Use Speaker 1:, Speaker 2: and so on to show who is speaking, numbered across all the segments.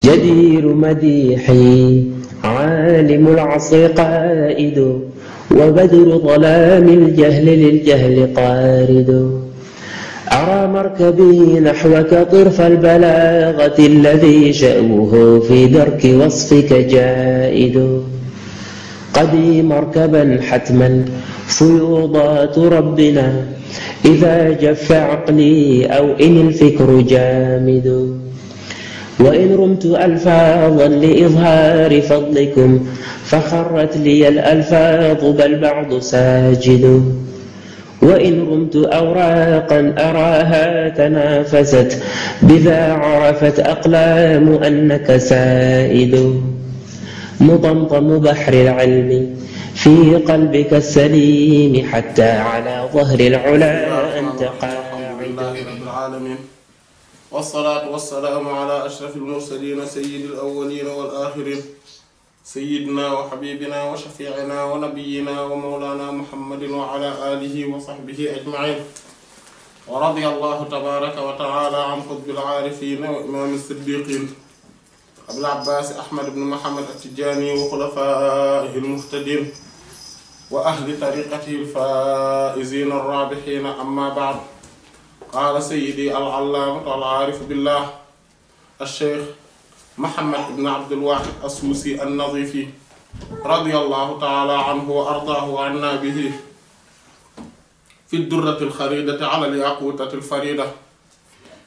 Speaker 1: جدير مديحي عالم العصر قائد وبدر ظلام الجهل للجهل قارد أرى مركبي نحوك طرف البلاغة الذي شأوه في درك وصفك جائد قدي مركبا حتما فيوضات ربنا إذا جف عقلي أو إن الفكر جامد وإن رمت ألفاظا لإظهار فضلكم فخرت لي الألفاظ بل بعض ساجد وإن رمت أوراقا أراها تنافست بذا عرفت أقلام أنك سائد مطمطم بحر العلم في قلبك السليم حتى على ظهر العلا أنت قاعد.
Speaker 2: والصلاة والسلام على أشرف المرسلين سيد الأولين والآخرين سيدنا وحبيبنا وشفيعنا ونبينا ومولانا محمد وعلى آله وصحبه أجمعين ورضي الله تبارك وتعالى عن قطب العارفين وإمام الصديقين أبي العباس أحمد بن محمد التجاني وخلفائه المهتدين وأهل طريقته الفائزين الرابحين. أما بعد، قال سيدي العلامة العارف بالله الشيخ محمد بن عبد الواحد السوسي النظيفي رضي الله تعالى عنه وأرضاه عنا به في الدرة الخريدة على الياقوتة الفريدة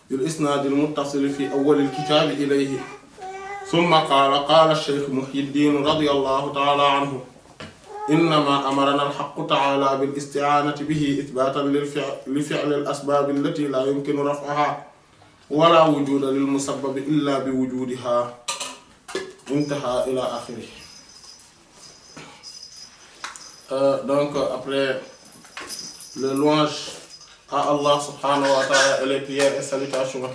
Speaker 2: بالإسناد المتصل في أول الكتاب إليه. ثم قال الشيخ محي الدين رضي الله تعالى عنه: إنما أمرنا الحق تعالى بالاستعانة به إثباتا لفعل الأسباب التي لا يمكن رفعها ولا وجود للمسبب إلا بوجودها. انتهى إلى آخره. Donc après le louange à Allah subhanahu wa ta'ala et les prières et salutations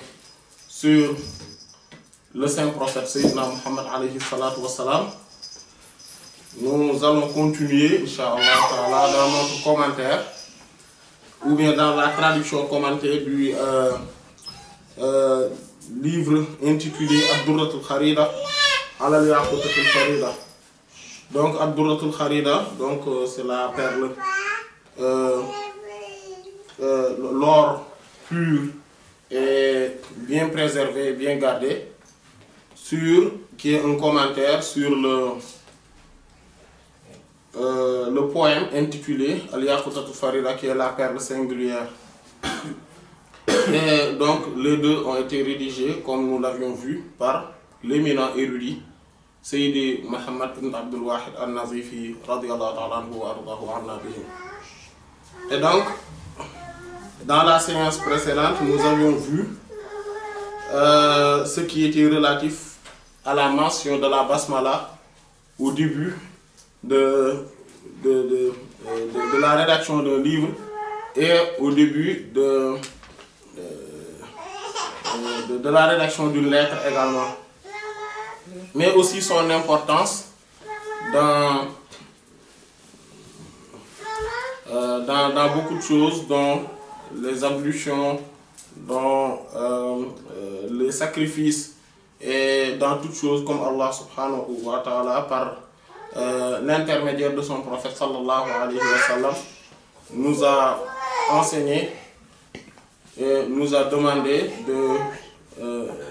Speaker 2: sur le saint prophète Sayyidina Muhammad alayhi salatu wa salam, nous allons continuer, Inch'Allah Ta'ala, dans notre commentaire, ou bien dans la traduction commentée du livre intitulé Ad-Durratul Kharida ala al-Yaqutatul Farida. Donc, Ad-Durratul Kharida, donc c'est la perle, l'or pur et bien préservé, bien gardé, qui est un commentaire sur le poème intitulé Al-Yaqutatul Farida, qui est la perle singulière. Et donc les deux ont été rédigés, comme nous l'avions vu, par l'éminent érudit Sayyidi Muhammad ibn Abdul Wahid al-Nazifi radiyallahu ta'ala anhu wa ardahu anna bihi. Et donc, dans la séance précédente, nous avions vu ce qui était relatif à la mention de la basmala au début de la rédaction d'un livre et au début de la rédaction d'une lettre également, mais aussi son importance dans beaucoup de choses, dont les ablutions, dans les sacrifices et dans toutes choses, comme Allah subhanahu wa ta'ala par l'intermédiaire de son prophète sallallahu alayhi wa sallam nous a enseigné et nous a demandé de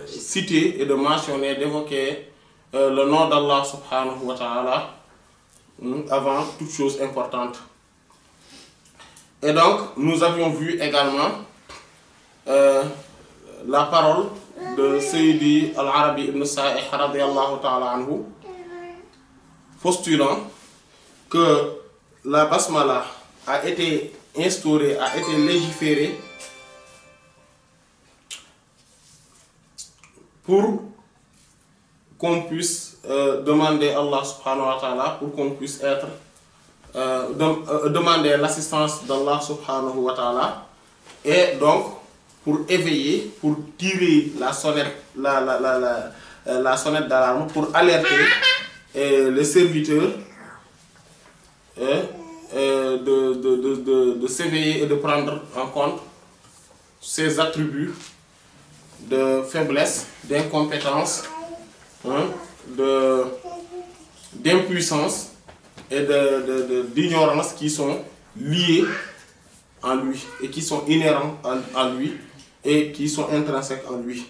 Speaker 2: citer et de mentionner, d'évoquer le nom d'Allah subhanahu wa ta'ala avant toute chose importante. Et donc nous avions vu également la parole de Sayyidi al-Arabi ibn Sa'ih radiyallahu ta'ala anhu, postulant que la basmala a été instaurée, a été légiférée pour qu'on puisse demander à Allah subhanahu wa ta'ala, pour qu'on puisse être demander l'assistance d'Allah subhanahu wa ta'ala, et donc pour éveiller, pour tirer la sonnette, la sonnette d'alarme, pour alerter les serviteurs de s'éveiller et de prendre en compte ces attributs de faiblesse, d'incompétence hein, d'impuissance et d'ignorance qui sont liés en lui et qui sont inhérents en lui et qui sont intrinsèques en lui.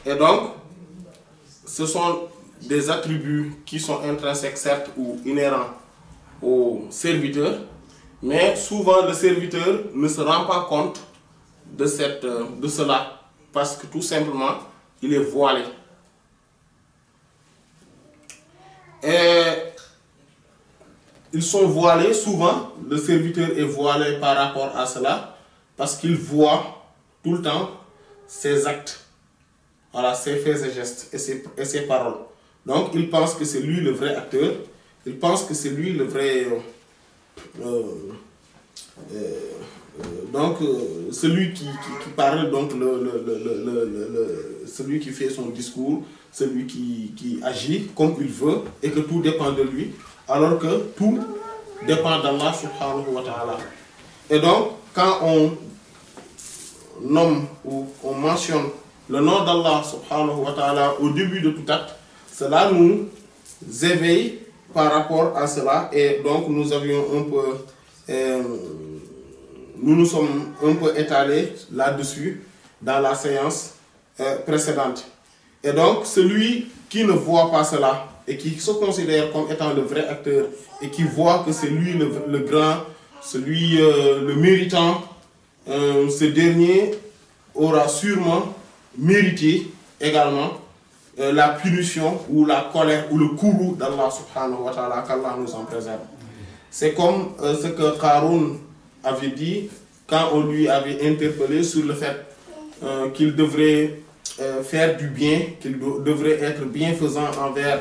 Speaker 2: Et donc, ce sont des attributs qui sont intrinsèques, certes, ou inhérents au serviteur, mais souvent le serviteur ne se rend pas compte de cela, parce que tout simplement, il est voilé. Et ils sont voilés, souvent, le serviteur est voilé par rapport à cela, parce qu'il voit tout le temps ses actes, voilà, ses faits et gestes et ses paroles. Donc, il pense que c'est lui le vrai acteur, il pense que c'est lui le vrai... donc, celui qui parle, donc celui qui fait son discours, celui qui agit comme il veut et que tout dépend de lui, alors que tout dépend d'Allah subhanahu wa ta'ala. Et donc, quand on nomme ou on mentionne le nom d'Allah subhanahu wa ta'ala au début de tout acte, cela nous éveille par rapport à cela, et donc nous avions un peu... nous nous sommes un peu étalés là-dessus dans la séance précédente. Et donc, celui qui ne voit pas cela et qui se considère comme étant le vrai acteur et qui voit que c'est lui le grand, celui le méritant, ce dernier aura sûrement mérité également la punition ou la colère ou le courroux d'Allah subhanahu wa ta'ala, qu'Allah nous en préserve. C'est comme ce que Qarun avait dit quand on lui avait interpellé sur le fait qu'il devrait faire du bien, qu'il devrait être bienfaisant envers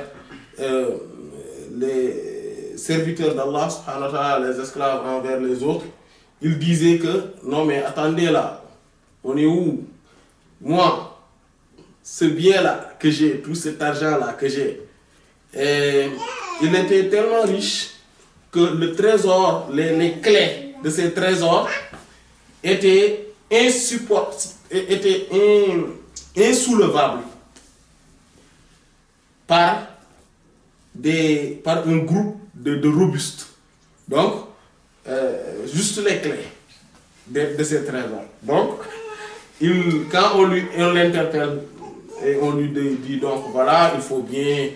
Speaker 2: les serviteurs d'Allah, subhanahu wa ta'ala, les esclaves envers les autres. Il disait que non mais attendez là, on est où? Moi, ce bien là que j'ai, tout cet argent là que j'ai, il était tellement riche que le trésor, les clés de ces trésors étaient insoulevables par un groupe de robustes. Donc, juste les clés de ces trésors. Donc, quand on l'interpelle et on lui dit donc voilà, il faut bien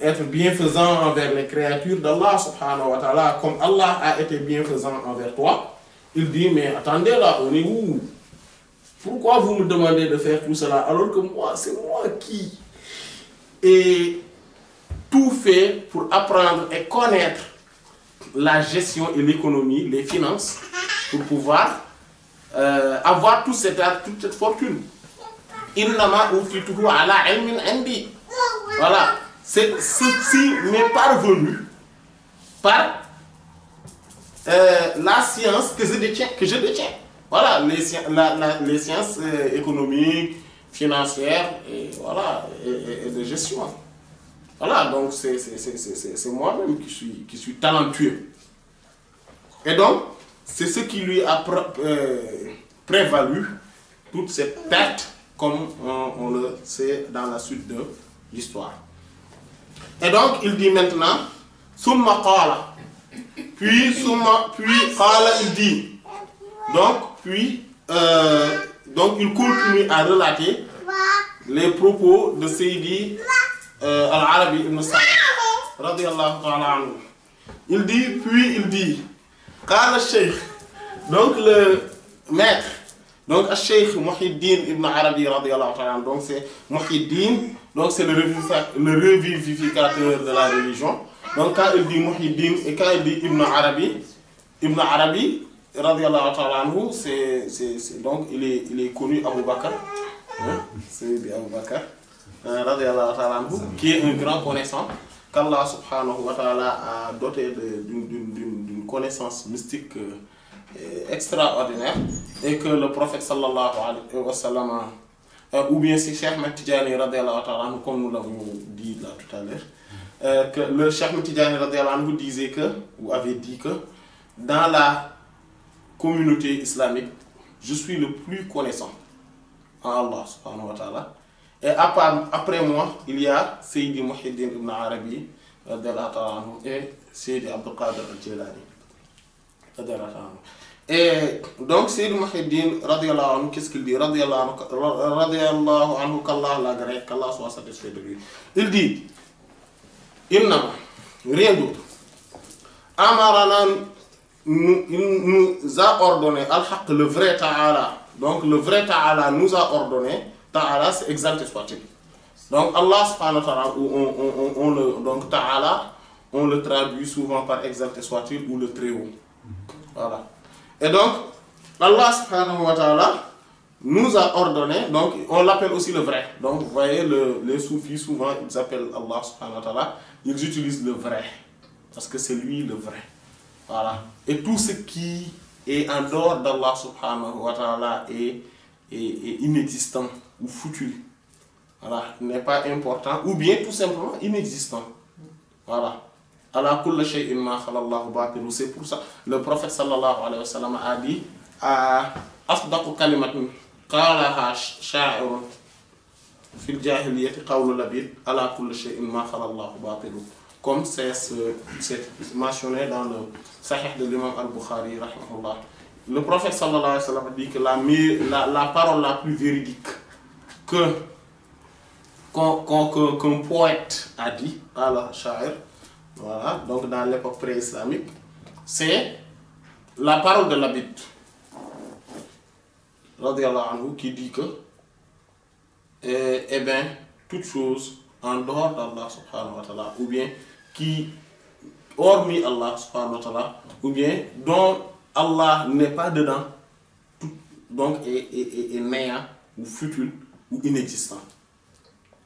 Speaker 2: être bienfaisant envers les créatures d'Allah subhanahu wa ta'ala, comme Allah a été bienfaisant envers toi, il dit mais attendez là, on est où? Pourquoi vous me demandez de faire tout cela alors que moi, c'est moi qui ai tout fait pour apprendre et connaître la gestion et l'économie, les finances, pour pouvoir avoir toute cette fortune. Innama utituhu ala ilmin indi. Voilà. Ceci m'est parvenu par la science que je détiens. Voilà, les sciences économiques, financières, et, voilà, et de gestion. Voilà, donc c'est moi-même qui suis talentueux. Et donc, c'est ce qui lui a prévalu toute cette perte, comme on le sait dans la suite de l'histoire. Et donc, il dit maintenant, Summa qala. Puis qala, il dit. Donc, il continue à relater les propos de Sayyidi Al-Arabi ibn Sa'd, radiyallahu ta'ala anhu. Il dit, Qala Sheikh, donc le maître, donc Sheikh Muhyiddin ibn Arabi, radiyallahu ta'ala anhu, donc c'est Muhyiddin, donc c'est le revivificateur de la religion. Donc quand il dit Muhyiddin et quand il dit Ibn Arabi, radiyallahu ta'ala anhu, donc il est connu Abu Bakr, hein, c'est Abu Bakr, radiyallahu ta'ala anhu, qui est un grand connaissant, qu'Allah subhanahu wa ta'ala a doté d'une connaissance mystique extraordinaire, et que le prophète sallallahu alayhi wa sallam, ou bien c'est Cheikh Ahmed Tidjani radiyallahu ta'ala anhu, comme nous l'avons dit là tout à l'heure, que le Cheikh Ahmed Tidjani radiyallahu anhu disait que, ou avait dit que, dans la communauté islamique, je suis le plus connaissant en Allah subhanahu wa ta'ala, Et après moi, il y a Sayyidi Muhyiddin Ibn Arabi et Sayyidi Abdul Qadir al-Jilani. Et donc Sayyidi Muhyiddin, radiyallahu anhu, qu'est-ce qu'il dit? Radiyallahu anhu, qu'Allah l'agrée, qu'Allah soit satisfait de lui. Il dit, Innama, rien d'autre. Amarana, il nous a ordonné, Al-Haqq, le vrai Ta'ala. Donc le vrai Ta'ala nous a ordonné, Ta'ala c'est exalté soit-il. Donc Allah subhanahu wa ta'ala, donc Ta'ala, on le traduit souvent par exalté soit-il ou le très haut. Voilà. Et donc, Allah subhanahu wa ta'ala nous a ordonné, donc on l'appelle aussi le vrai. Donc vous voyez, les soufis souvent ils appellent Allah subhanahu wa ta'ala, ils utilisent le vrai. Parce que c'est lui le vrai. Voilà. Et tout ce qui est en dehors d'Allah subhanahu wa ta'ala est inexistant ou foutu. Voilà. N'est pas important ou bien tout simplement inexistant. Voilà. Ala kulli shay'in ma khala Allahu batil. C'est pour ça le prophète sallallahu alayhi wa sallam a dit afdaqu kalimatin qalaha sha'irun fil jahiliyyati qawlu labid ala kulli shay'in ma khala Allahu batil. Comme c'est mentionné dans le Sahih de l'imam al-Bukhari, rahimahullah. Le prophète sallallahu alayhi wa sallam dit que la parole la plus véridique qu'un poète a dit, Allah sha'ir, voilà, donc dans l'époque pré-islamique, c'est la parole de l'Abid, radiyallahu anhu, qui dit que, eh bien, toute chose en dehors d'Allah subhanahu wa ta'ala, ou bien qui, hormis Allah subhanahu wa ta'ala, ou bien dont Allah n'est pas dedans, tout, donc est néant, ou futile, ou inexistant.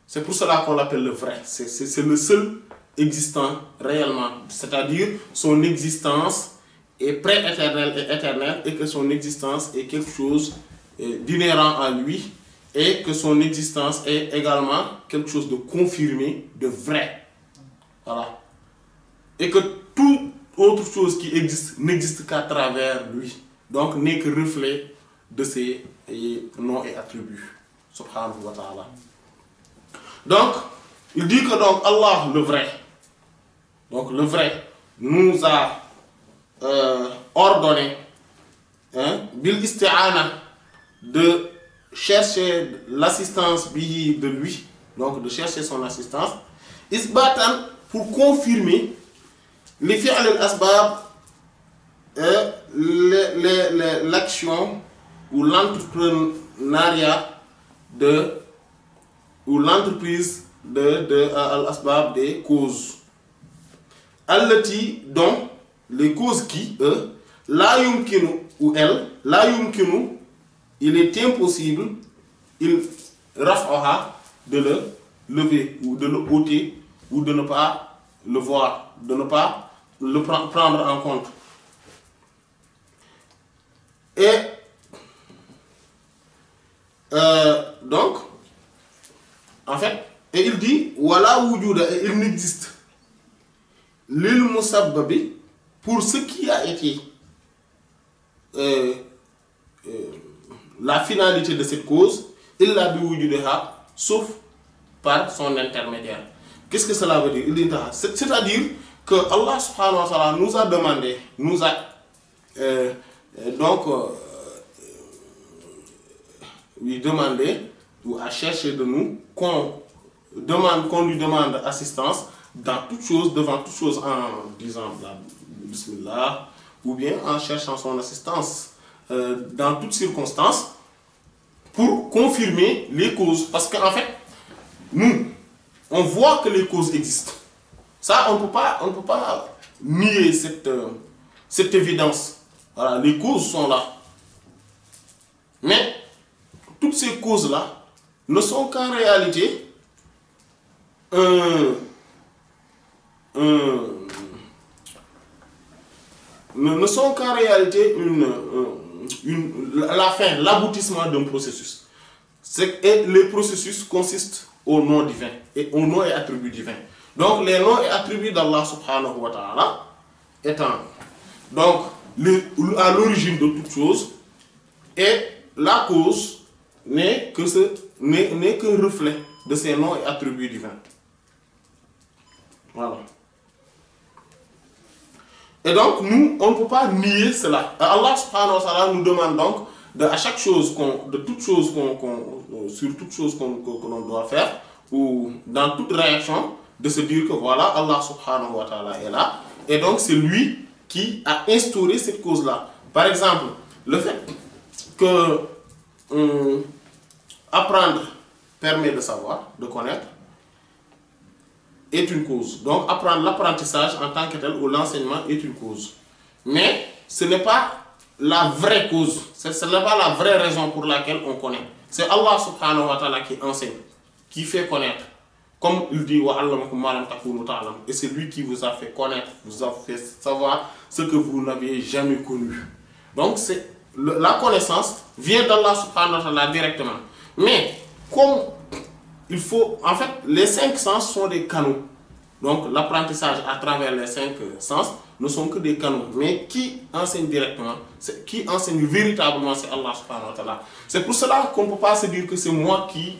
Speaker 2: C'est pour cela qu'on l'appelle le vrai. C'est le seul existant réellement. C'est-à-dire son existence est pré-éternelle et éternelle, et que son existence est quelque chose d'inhérent à lui, et que son existence est également quelque chose de confirmé, de vrai. Voilà. Et que toute autre chose qui existe n'existe qu'à travers lui. Donc n'est que reflet de ses noms et attributs. Subhanahu wa ta'ala. Donc, il dit que donc Allah, le vrai, donc le vrai, nous a ordonné, bil isti'ana, de chercher l'assistance de lui, donc de chercher son assistance, isbatan, pour confirmer les fi'l al-asbab, l'action ou l'entrepreneuriat ou l'entreprise de al-asbab des causes. Allati, dont les causes qui, la yumkinu, ou elle, la yumkinu, il est impossible, il raf'aha, de le lever, ou de le ôter, ou de ne pas le voir, de ne pas le prendre en compte. Et donc, en fait, et il dit, wala wujuda, et il n'existe lil musabbabi, pour ce qui a été la finalité de cette cause, illa bi wujudaha, sauf par son intermédiaire. Qu'est-ce que cela veut dire? Il dit, c'est-à-dire que Allah subhanahu wa ta'ala nous a demandé, nous a lui demander ou à chercher de nous qu'on lui demande assistance dans toute chose, devant toute chose, en disant Bismillah, ou bien en cherchant son assistance dans toutes circonstances pour confirmer les causes. Parce qu'en fait, nous, on voit que les causes existent. Ça, on ne peut pas nier cette évidence. Voilà, les causes sont là. Mais toutes ces causes-là ne sont qu'en réalité ne sont qu'en réalité la fin, l'aboutissement d'un processus. Et les processus consistent au nom divin et au nom et attributs divins. Donc les noms et attributs d'Allah subhanahu wa ta'ala étant donc à l'origine de toute chose, et la cause n'est que n'est qu'un reflet de ses noms et attributs divins. Voilà. Et donc, nous, on ne peut pas nier cela. Allah subhanahu wa ta'ala nous demande donc, à chaque chose, sur toute chose que l'on doit faire, ou dans toute réaction, de se dire que voilà, Allah subhanahu wa ta'ala est là. Et donc, c'est lui qui a instauré cette cause-là. Par exemple, le fait que apprendre permet de savoir, de connaître, est une cause. Donc, apprendre l'apprentissage en tant que tel ou l'enseignement est une cause. Mais ce n'est pas la vraie cause. Ce n'est pas la vraie raison pour laquelle on connaît. C'est Allah subhanahu wa ta'ala qui enseigne, qui fait connaître. Comme il dit, et c'est lui qui vous a fait connaître, vous a fait savoir ce que vous n'aviez jamais connu. Donc, la connaissance vient d'Allah subhanahu wa ta'ala directement. Mais, comme il faut, en fait, les 5 sens sont des canaux. Donc, l'apprentissage à travers les 5 sens ne sont que des canaux. Mais qui enseigne directement, qui enseigne véritablement, c'est Allah subhanahu wa ta'ala. C'est pour cela qu'on ne peut pas se dire que c'est moi qui,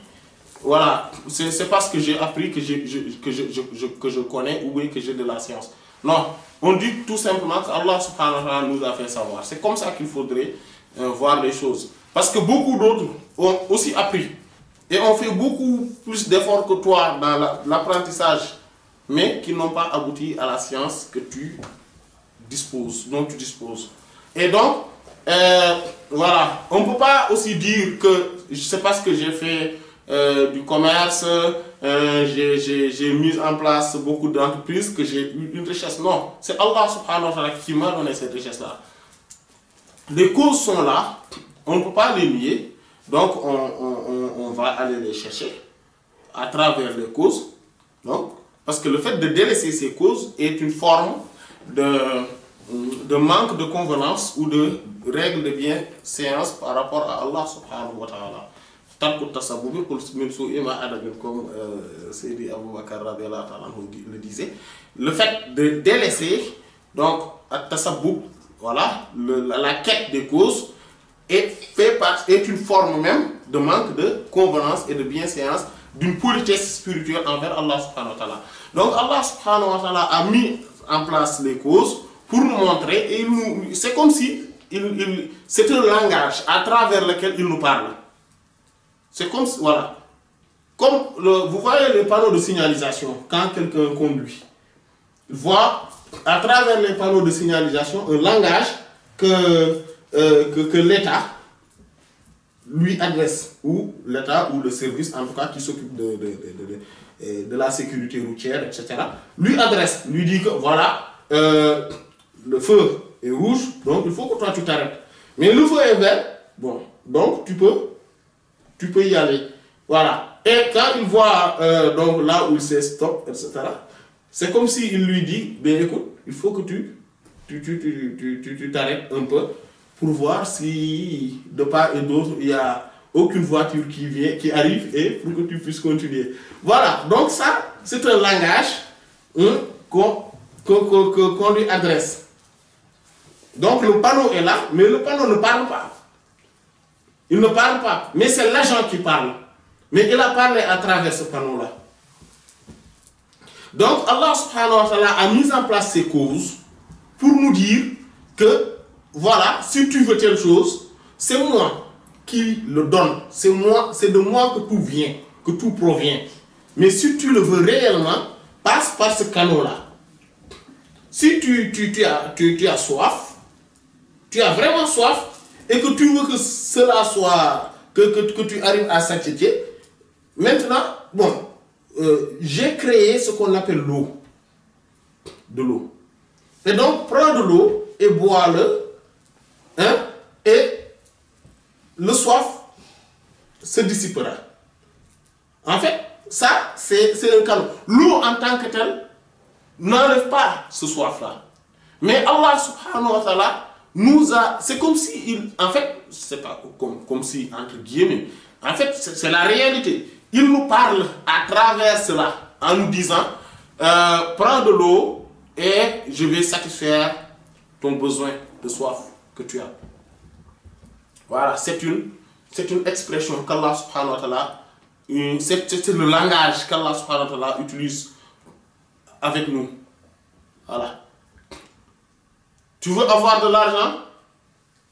Speaker 2: voilà, c'est parce que j'ai appris que je connais ou que j'ai de la science. Non, on dit tout simplement que Allah subhanahu wa ta'ala nous a fait savoir. C'est comme ça qu'il faudrait voir les choses. Parce que beaucoup d'autres ont aussi appris. Et on fait beaucoup plus d'efforts que toi dans l'apprentissage, mais qui n'ont pas abouti à la science que tu disposes, dont tu disposes. Et donc, voilà, on ne peut pas aussi dire que c'est parce que j'ai fait du commerce, j'ai mis en place beaucoup d'entreprises que j'ai eu une richesse. Non, c'est Allah subhanahu wa ta'ala qui m'a donné cette richesse-là. Les causes sont là, on ne peut pas les nier. Donc, on va aller les chercher à travers les causes. Donc, parce que le fait de délaisser ces causes est une forme de manque de convenance ou de règle de bienséance par rapport à Allah subhanahu wa ta'ala. Comme Seydi Abu Bakr le disait, le fait de délaisser, donc, voilà, la quête des causes, est une forme même de manque de convenance et de bienséance d'une politesse spirituelle envers Allah subhanahu wa ta'ala. Donc Allah subhanahu wa ta'ala a mis en place les causes pour nous montrer, et c'est comme si c'est un langage à travers lequel il nous parle. C'est comme, voilà, comme vous voyez les panneaux de signalisation quand quelqu'un conduit. Il voit à travers les panneaux de signalisation un langage que l'État lui adresse, ou l'État ou le service en tout cas qui s'occupe de la sécurité routière, etc., lui adresse, lui dit que voilà, le feu est rouge, donc il faut que toi tu t'arrêtes. Mais le feu est vert, bon, donc tu peux y aller. Voilà. Et quand il voit donc là où il sait stop, etc., c'est comme s'il lui dit, ben écoute, il faut que tu t'arrêtes un peu pour voir si de part et d'autre il n'y a aucune voiture qui arrive et pour que tu puisses continuer. Voilà, donc ça c'est un langage qu'on lui adresse. Donc le panneau est là, mais le panneau ne parle pas. Il ne parle pas, mais c'est l'agent qui parle. Mais il a parlé à travers ce panneau-là. Donc Allah subhanahu wa ta'ala a mis en place ces causes pour nous dire que voilà, si tu veux telle chose, c'est moi qui le donne. C'est de moi que tout vient, que tout provient. Mais si tu le veux réellement, passe par ce canal-là. Si tu as soif, tu as vraiment soif, et que tu veux que cela soit, que tu arrives à satiété, maintenant, bon, j'ai créé ce qu'on appelle l'eau. De l'eau. Et donc, prends de l'eau et bois-le. Hein, et le soif se dissipera. En fait, ça, c'est un cadeau. L'eau en tant que telle n'enlève pas ce soif-là. Mais Allah subhanahu wa ta'ala nous a... C'est comme si, en fait, c'est pas comme si, entre guillemets, en fait, c'est la réalité. Il nous parle à travers cela, en nous disant, prends de l'eau et je vais satisfaire ton besoin de soif que tu as. Voilà, c'est une expression qu'Allah subhanahu wa ta'ala c'est le langage qu'Allah subhanahu wa ta'ala utilise avec nous. Voilà. Tu veux avoir de l'argent?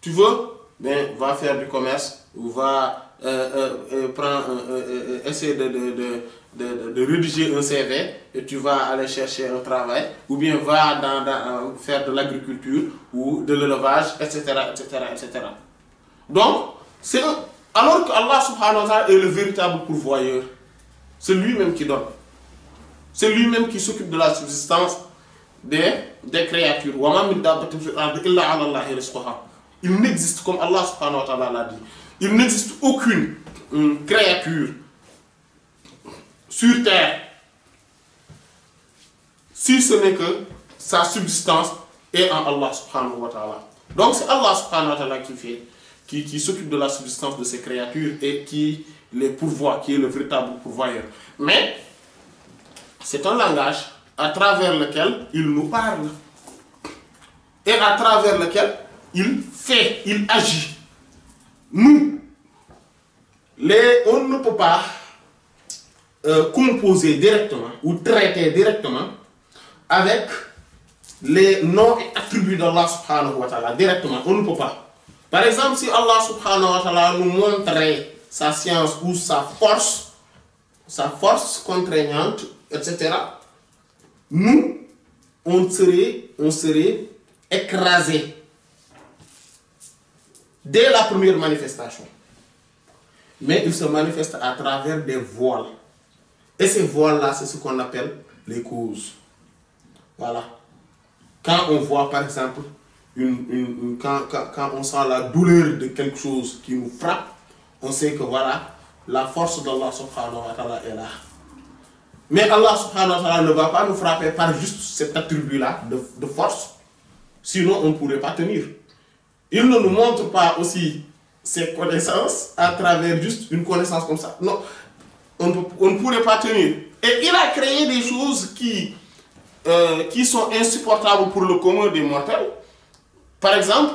Speaker 2: Tu veux? Ben, va faire du commerce ou va essayer de rédiger un CV et tu vas aller chercher un travail, ou bien va faire de l'agriculture ou de l'élevage, etc., etc., etc. Donc, alors que Allah subhanahu wa ta'ala est le véritable pourvoyeur, c'est lui-même qui donne. C'est lui-même qui s'occupe de la subsistance des créatures. Il n'existe, comme Allah subhanahu wa ta'ala l'a dit, il n'existe aucune créature sur terre si ce n'est que sa subsistance est en Allah subhanahu wa ta'ala. Donc c'est Allah subhanahu wa ta'ala qui s'occupe de la subsistance de ces créatures et qui les pourvoit, qui est le véritable pourvoyeur. Mais c'est un langage à travers lequel il nous parle et à travers lequel il fait, il agit. Nous, on ne peut pas composer directement ou traiter directement avec les noms et attributs d'Allah subhanahu wa ta'ala. Directement, on ne peut pas. Par exemple, si Allah subhanahu wa ta'ala nous montrait sa science ou sa force contraignante, etc., nous, on serait écrasés dès la première manifestation. Mais il se manifeste à travers des voiles. Et ces voiles-là, c'est ce qu'on appelle les causes. Voilà. Quand on voit, par exemple, quand on sent la douleur de quelque chose qui nous frappe, on sait que voilà, la force d'Allah subhanahu wa ta'ala est là. Mais Allah subhanahu wa ta'ala ne va pas nous frapper par juste cet attribut-là de force. Sinon, on ne pourrait pas tenir. Il ne nous montre pas aussi ses connaissances à travers juste une connaissance comme ça. Non, on ne pourrait pas tenir. Et il a créé des choses qui sont insupportables pour le commun des mortels. Par exemple,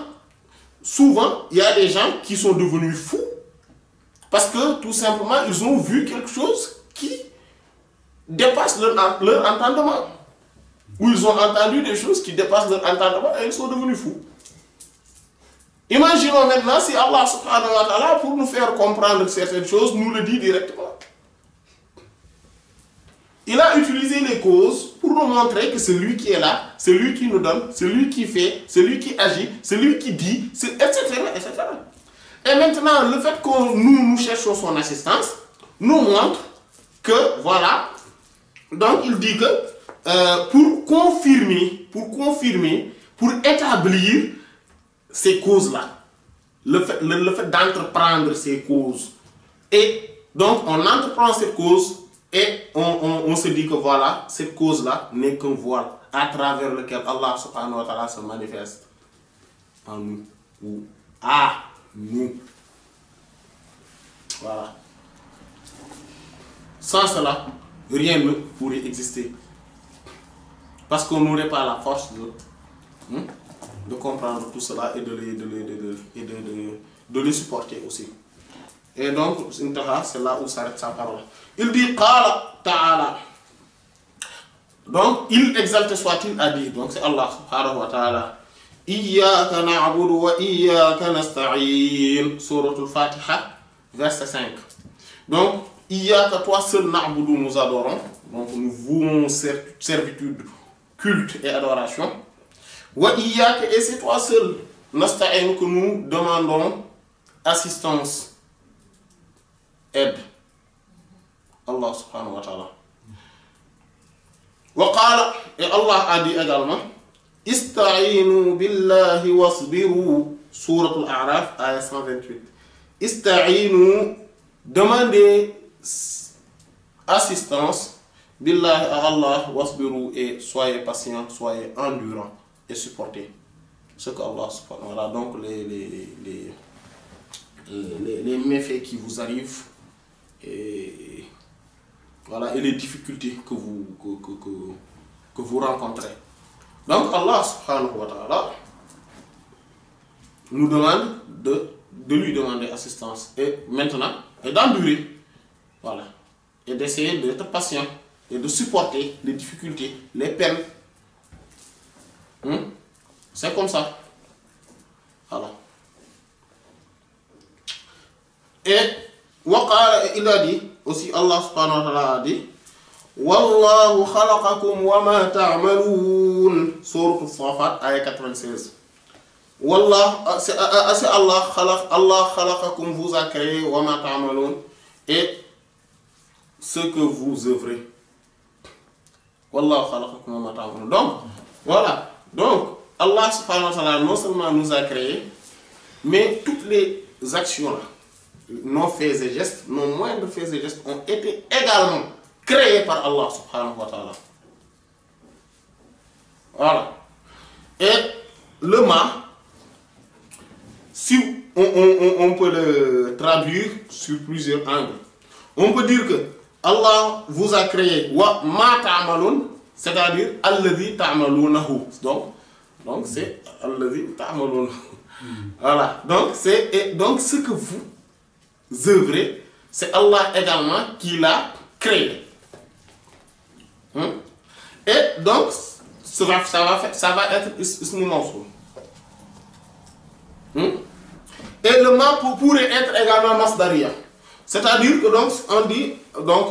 Speaker 2: souvent, il y a des gens qui sont devenus fous parce que tout simplement, ils ont vu quelque chose qui dépasse leur entendement. Ou ils ont entendu des choses qui dépassent leur entendement et ils sont devenus fous. Imaginons maintenant si Allah subhanahu wa ta'ala, pour nous faire comprendre certaines choses, nous le dit directement. Il a utilisé les causes pour nous montrer que c'est lui qui est là, c'est lui qui nous donne, c'est lui qui fait, c'est lui qui agit, c'est lui qui dit, etc., etc. Et maintenant, le fait que nous cherchons son assistance nous montre que, voilà, donc il dit que pour confirmer, pour établir ces causes-là, le fait d'entreprendre ces causes, et donc on entreprend cette cause, et on se dit que voilà, cette cause-là n'est qu'un voile à travers lequel Allah subhanahu wa ta'ala se manifeste en nous, ou à nous. Voilà. Sans cela, rien ne pourrait exister. Parce qu'on n'aurait pas la force de comprendre tout cela et de les supporter aussi. Et donc, c'est là où s'arrête sa parole. Il dit Qala ta'ala. Donc, il exalté soit-il a dit, donc c'est Allah subhanahu wa ta'ala. Iyyaka na'budu wa iyyaka nasta'in. Suratul Fatiha, verset 5. Donc, Iyyaka, toi seul na'budu, nous adorons. Donc, nous vouons servitude, culte et adoration. Wa iyyaka, et c'est toi seul nasta'in que nous demandons assistance, aide. Allah subhanahu wa ta'ala. Wa qala, et Allah a dit également, Ista'inu billahi wasbiru. Sourate Al-A'raf, ayat 128. Ista'inu, demandez assistance, billahi à Allah, wasbiru, et soyez patient, soyez endurant et supportez ce que Allah subhanahu wa ta'ala. Donc les méfaits qui vous arrivent, et voilà, et les difficultés que vous rencontrez. Donc Allah subhanahu wa ta'ala nous demande de lui demander assistance et maintenant, et d'endurer Voilà. Et d'essayer d'être patient et de supporter les difficultés, les peines. C'est comme ça. Voilà. Et il a dit, aussi Allah subhanahu wa ta'ala a dit, Wallahu khalaqakum wa ma ta'malun. Sourate As-Saffat, ayat 96. Wallah, c'est Allah khalaqakum vous a créé wa ma ta'malun et ce que vous œuvrez. Wallahu khalaqakum wa ma ta'malun. Donc, voilà. Donc, Allah subhanahu wa ta'ala non seulement nous a créé, mais toutes les actions là, nos faits et gestes, nos moindres faits et gestes ont été également créés par Allah subhanahu wa ta'ala. Voilà. Et le ma, si on peut le traduire sur plusieurs angles, on peut dire que Allah vous a créé wa ma ta'malun, c'est-à-dire alladhi ta'malunahu. Donc c'est alladhi ta'malunahu. Voilà. Donc ce que vous œuvrez, c'est Allah également qui l'a créé. Et donc ça va être ismu mawsoul. Et le ma pourrait être également masdariya. C'est-à-dire que donc on dit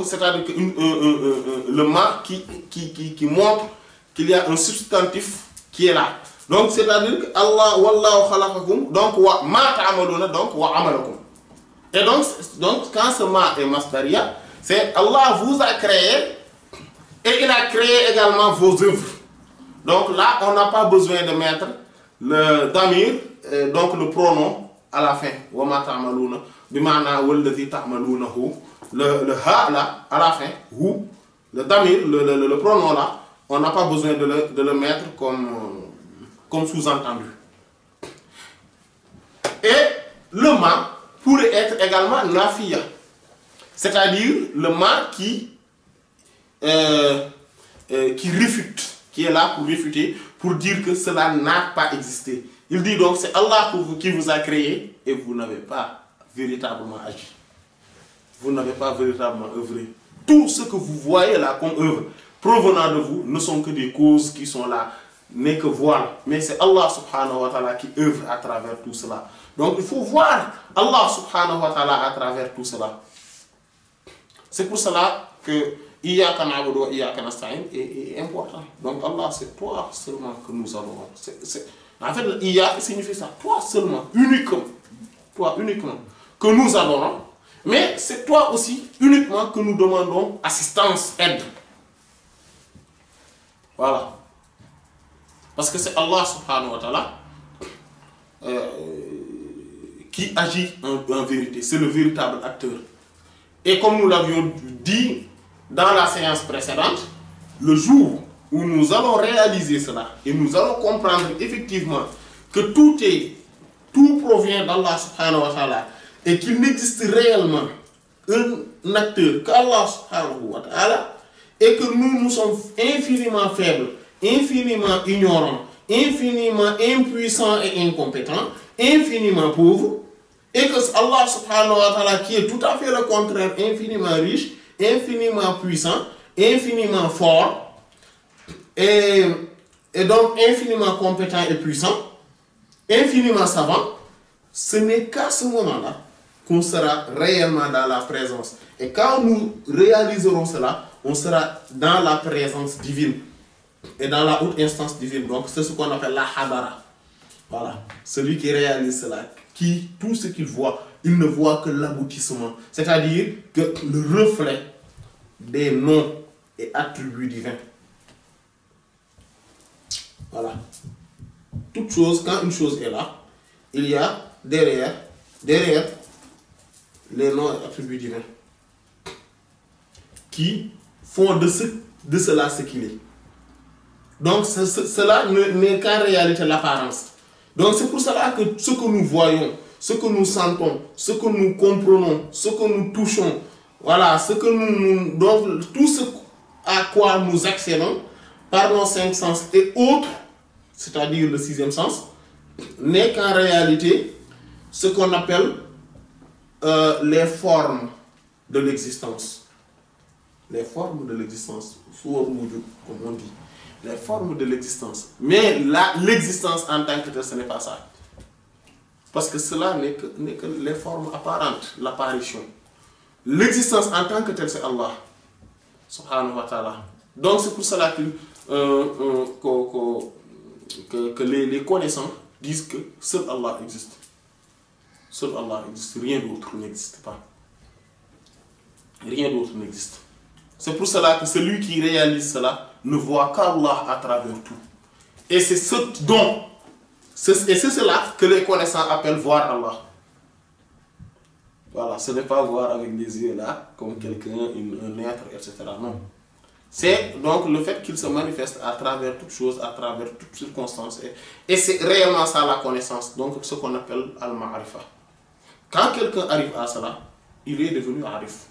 Speaker 2: c'est-à-dire que le ma qui montre qu'il y a un substantif qui est là. Donc c'est-à-dire que Allah wallahu khalaqakum, donc wa ma ta'maluna, donc wa amalakum. Et donc quand ce ma est masdariya, c'est Allah vous a créé et il a créé également vos œuvres. Donc là on n'a pas besoin de mettre le damir, donc le pronom à la fin, wa ma ta'maluna, bimana walladhi ta'malunahu, le ha là à la fin, hu, le damir, le pronom là, on n'a pas besoin de le mettre comme sous-entendu. Et le ma pourrait être également nafiya, c'est-à-dire le ma qui réfute, qui est là pour réfuter, pour dire que cela n'a pas existé. Il dit donc c'est Allah qui vous a créé et vous n'avez pas véritablement agi. Vous n'avez pas véritablement œuvré. Tout ce que vous voyez là comme œuvre provenant de vous ne sont que des causes qui sont là, n'est que voile. Mais c'est Allah subhanahu wa ta'ala qui œuvre à travers tout cela. Donc il faut voir Allah subhanahu wa ta'ala à travers tout cela. C'est pour cela que Iyyaka na'budu wa iyyaka nasta'in est important. Donc Allah, c'est toi seulement que nous adorons. En fait, Iyya signifie ça. Toi seulement, uniquement. Toi uniquement que nous adorons. Mais c'est toi aussi uniquement que nous demandons assistance, aide. Voilà. Parce que c'est Allah subhanahu wa ta'ala qui agit en vérité. C'est le véritable acteur. Et comme nous l'avions dit dans la séance précédente, le jour où nous allons réaliser cela et nous allons comprendre effectivement que tout provient d'Allah subhanahu wa ta'ala et qu'il n'existe réellement un acteur qu'Allah subhanahu wa ta'ala et que nous sommes infiniment faibles, infiniment ignorants, infiniment impuissants et incompétents, infiniment pauvres, et que Allah subhanahu wa ta'ala qui est tout à fait le contraire, infiniment riche, infiniment puissant, infiniment fort, et donc infiniment compétent et puissant, infiniment savant, ce n'est qu'à ce moment-là qu'on sera réellement dans la présence. Et quand nous réaliserons cela, on sera dans la présence divine et dans la haute instance divine. Donc c'est ce qu'on appelle la hadara. Voilà, celui qui réalise cela, qui tout ce qu'il voit, il ne voit que l'aboutissement, c'est-à-dire que le reflet des noms et attributs divins. Voilà. Toute chose, quand une chose est là, il y a derrière les noms et attributs divins qui font de cela ce qu'il est. Donc cela n'est qu'en réalité l'apparence. Donc c'est pour cela que ce que nous voyons, ce que nous sentons, ce que nous comprenons, ce que nous touchons, voilà, ce que donc tout ce à quoi nous accédons par nos 5 sens et autres, c'est-à-dire le 6e sens, n'est qu'en réalité ce qu'on appelle les formes de l'existence. Les formes de l'existence, comme on dit. Les formes de l'existence. Mais l'existence en tant que telle, ce n'est pas ça. Parce que cela n'est que les formes apparentes, l'apparition. L'existence en tant que telle, c'est Allah. Subhanahu wa ta'ala. Donc c'est pour cela que les connaissants disent que seul Allah existe. Seul Allah existe. Rien d'autre n'existe pas. Rien d'autre n'existe. C'est pour cela que celui qui réalise cela ne voit qu'Allah à travers tout. Et c'est cela que les connaissants appellent voir Allah. Voilà, ce n'est pas voir avec les yeux là, comme quelqu'un, un être, etc. Non. C'est donc le fait qu'il se manifeste à travers toutes choses, à travers toutes circonstances. Et c'est réellement ça la connaissance, donc ce qu'on appelle al-ma'arifa. Quand quelqu'un arrive à cela, il est devenu arif.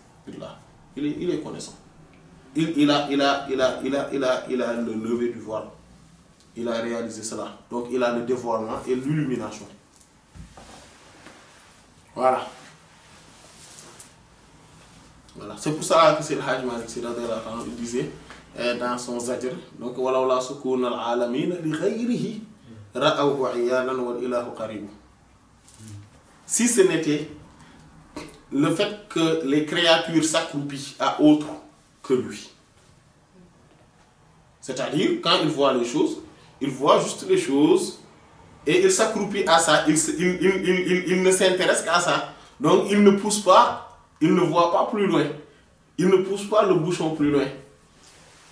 Speaker 2: Il est connaissant. Il a le lever du voile. Il a réalisé cela. Donc il a le dévoilement et l'illumination. Voilà. Voilà. C'est pour ça que c'est le Hajj Malik il disait dans son Zajr, donc walawla sukun al-alamin li ghayrihi ra'awhu 'iyanan wal ilahu qarib. Si ce n'était le fait que les créatures s'accroupissent à autre que lui. C'est-à-dire, quand il voit les choses, il voit juste les choses et il s'accroupit à ça, il ne s'intéresse qu'à ça. Donc il ne pousse pas, il ne voit pas plus loin. Il ne pousse pas le bouchon plus loin.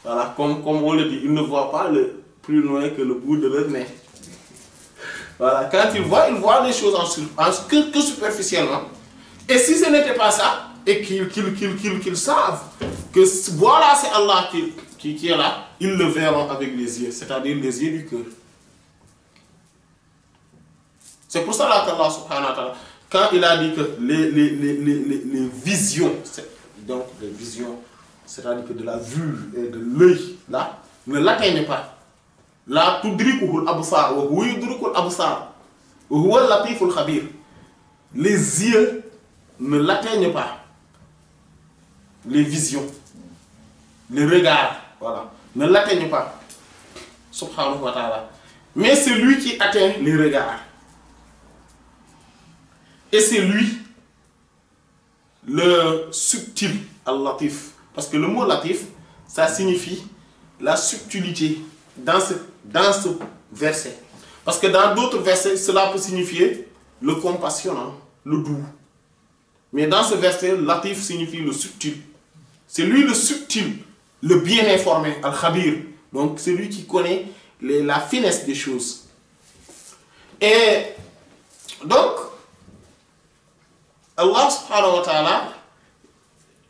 Speaker 2: Voilà, comme on le dit, il ne voit pas plus loin que le bout de leur nez. Voilà, quand il voit les choses que superficiellement. Et si ce n'était pas ça, et qu'ils savent que voilà c'est Allah qui est là, ils le verront avec les yeux, c'est-à-dire les yeux du cœur. C'est pour ça qu'Allah subhanahu wa ta'ala, quand il a dit que les visions, donc les visions, c'est-à-dire que de la vue et de l'œil, là, ne l'atteignent pas. La tudrikuhul absar wa huwa yudrikul absar wa huwa al-latiful khabir. Les yeux ne l'atteignent pas. Les visions, les regards, voilà, ne l'atteignent pas. Subhanahu wa ta'ala. Mais c'est lui qui atteint les regards. Et c'est lui le subtil, al-latif. Parce que le mot latif, ça signifie la subtilité dans ce verset. Parce que dans d'autres versets, cela peut signifier le compassionnant, le doux. Mais dans ce verset, latif signifie le subtil. C'est lui le subtil, le bien informé, al-khabir. Donc c'est lui qui connaît la finesse des choses. Et donc, Allah subhanahu wa ta'ala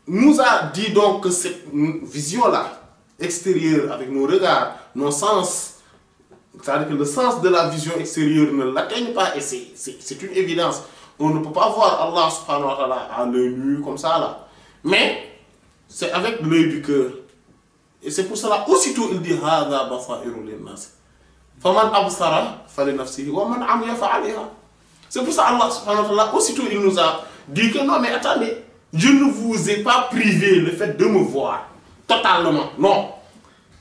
Speaker 2: nous a dit donc que cette vision-là, extérieure, avec nos regards, nos sens, c'est-à-dire que le sens de la vision extérieure ne l'atteigne pas, et c'est une évidence. On ne peut pas voir Allah subhanahu wa ta'ala à l'œil nu comme ça là. Mais c'est avec l'œil du cœur. Et c'est pour cela, aussitôt il dit Hada basairu linnas. Faman absara fali nafsihi wa man amiya fa alayha. C'est pour ça Allah subhanahu wa ta'ala, aussitôt il nous a dit que non mais attendez, je ne vous ai pas privé le fait de me voir totalement. Non.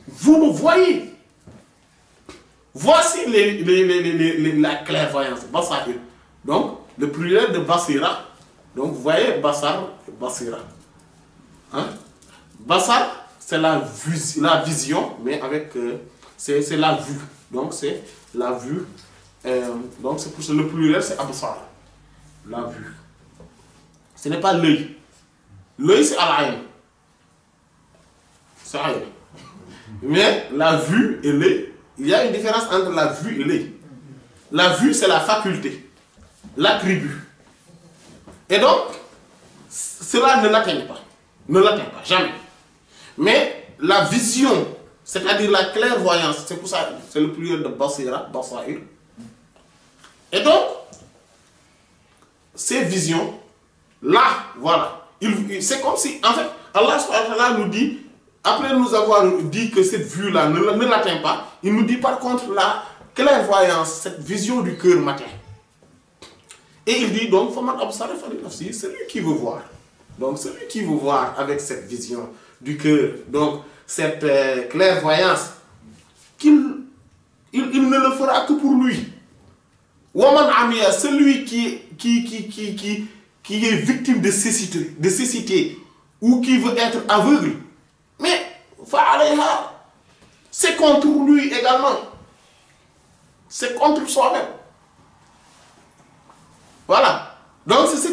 Speaker 2: Vous me voyez. Voici la clairvoyance. Basair. Donc, le pluriel de Basira. Donc, vous voyez, Basar, Basira. Hein? Basar, c'est la vision, mais avec. C'est la vue. Donc, c'est la vue. Donc, c'est pour ça le pluriel, c'est Absar. La vue. Ce n'est pas l'œil. L'œil, c'est Al-Ayn. C'est Ayn. Mais la vue et l'œil, il y a une différence entre la vue et l'œil. La vue, c'est la faculté, l'attribut. Et donc, cela ne l'atteint pas. Ne l'atteint pas, jamais. Mais la vision, c'est-à-dire la clairvoyance, c'est pour ça, c'est le pluriel de Basira, Basair. Et donc, ces visions, là, voilà. C'est comme si, en fait, Allah nous dit, après nous avoir dit que cette vue-là ne l'atteint pas, il nous dit par contre la clairvoyance, cette vision du cœur m'atteint. Et il dit donc, c'est lui qui veut voir. Donc celui qui veut voir avec cette vision du cœur, donc cette clairvoyance, il ne le fera que pour lui. Waman Amia, celui qui est victime de cécité ou qui veut être aveugle, mais c'est contre lui également. C'est contre soi-même. Voilà. Donc c'est ce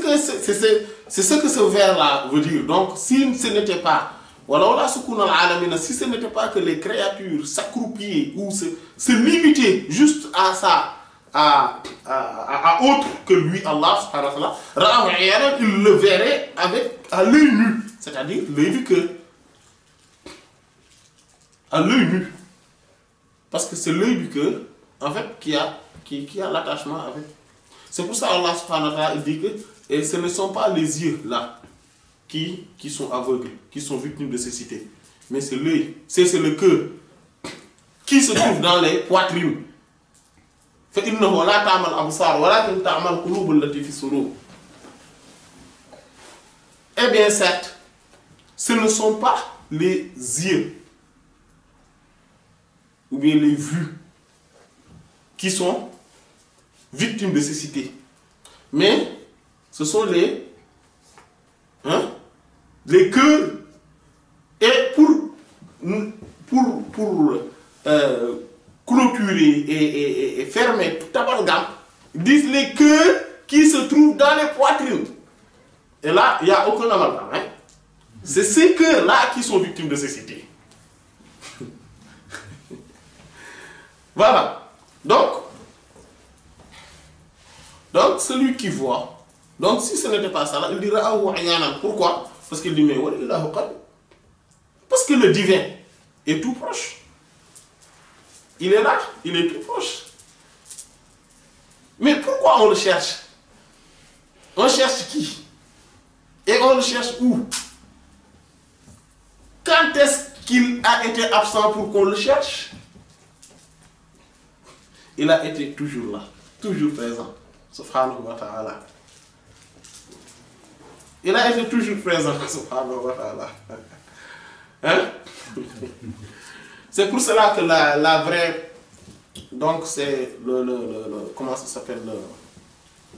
Speaker 2: que ce vers-là veut dire. Donc si ce n'était pas, si ce n'était pas que les créatures s'accroupillaient ou se limitaient juste à ça, à autre que lui, Allah subhanahu wa ta'ala, il le verrait à l'œil nu, c'est-à-dire l'œil du cœur. À l'œil nu. Parce que c'est l'œil du cœur, en fait, qui a l'attachement avec. C'est pour ça Allah subhanahu wa ta'ala dit que et ce ne sont pas les yeux là qui sont aveugles, qui sont victimes de cécité, mais c'est l'œil, c'est le cœur qui se trouve dans les poitrines. Eh bien certes, ce ne sont pas les yeux ou bien les vues qui sont victimes de cécité, mais ce sont les cœurs. Et pour clôturer et fermer tout amalgame, disent les cœurs qui se trouvent dans les poitrines. Et là, il n'y a aucun amalgame. Hein? C'est ces cœurs-là qui sont victimes de cécité. Voilà. Donc, celui qui voit, donc si ce n'était pas ça, là, il dira ah ouais, pourquoi? Parce qu'il dit mais parce que le divin est tout proche. Il est là, il est tout proche. Mais pourquoi on le cherche? On cherche qui? Et on le cherche où? Quand est-ce qu'il a été absent pour qu'on le cherche? Il a été toujours là, toujours présent. Subhanahu wa ta'ala. Il a été toujours présent, subhanahu wa ta'ala. Hein? C'est pour cela que la vraie, donc c'est comment ça s'appelle,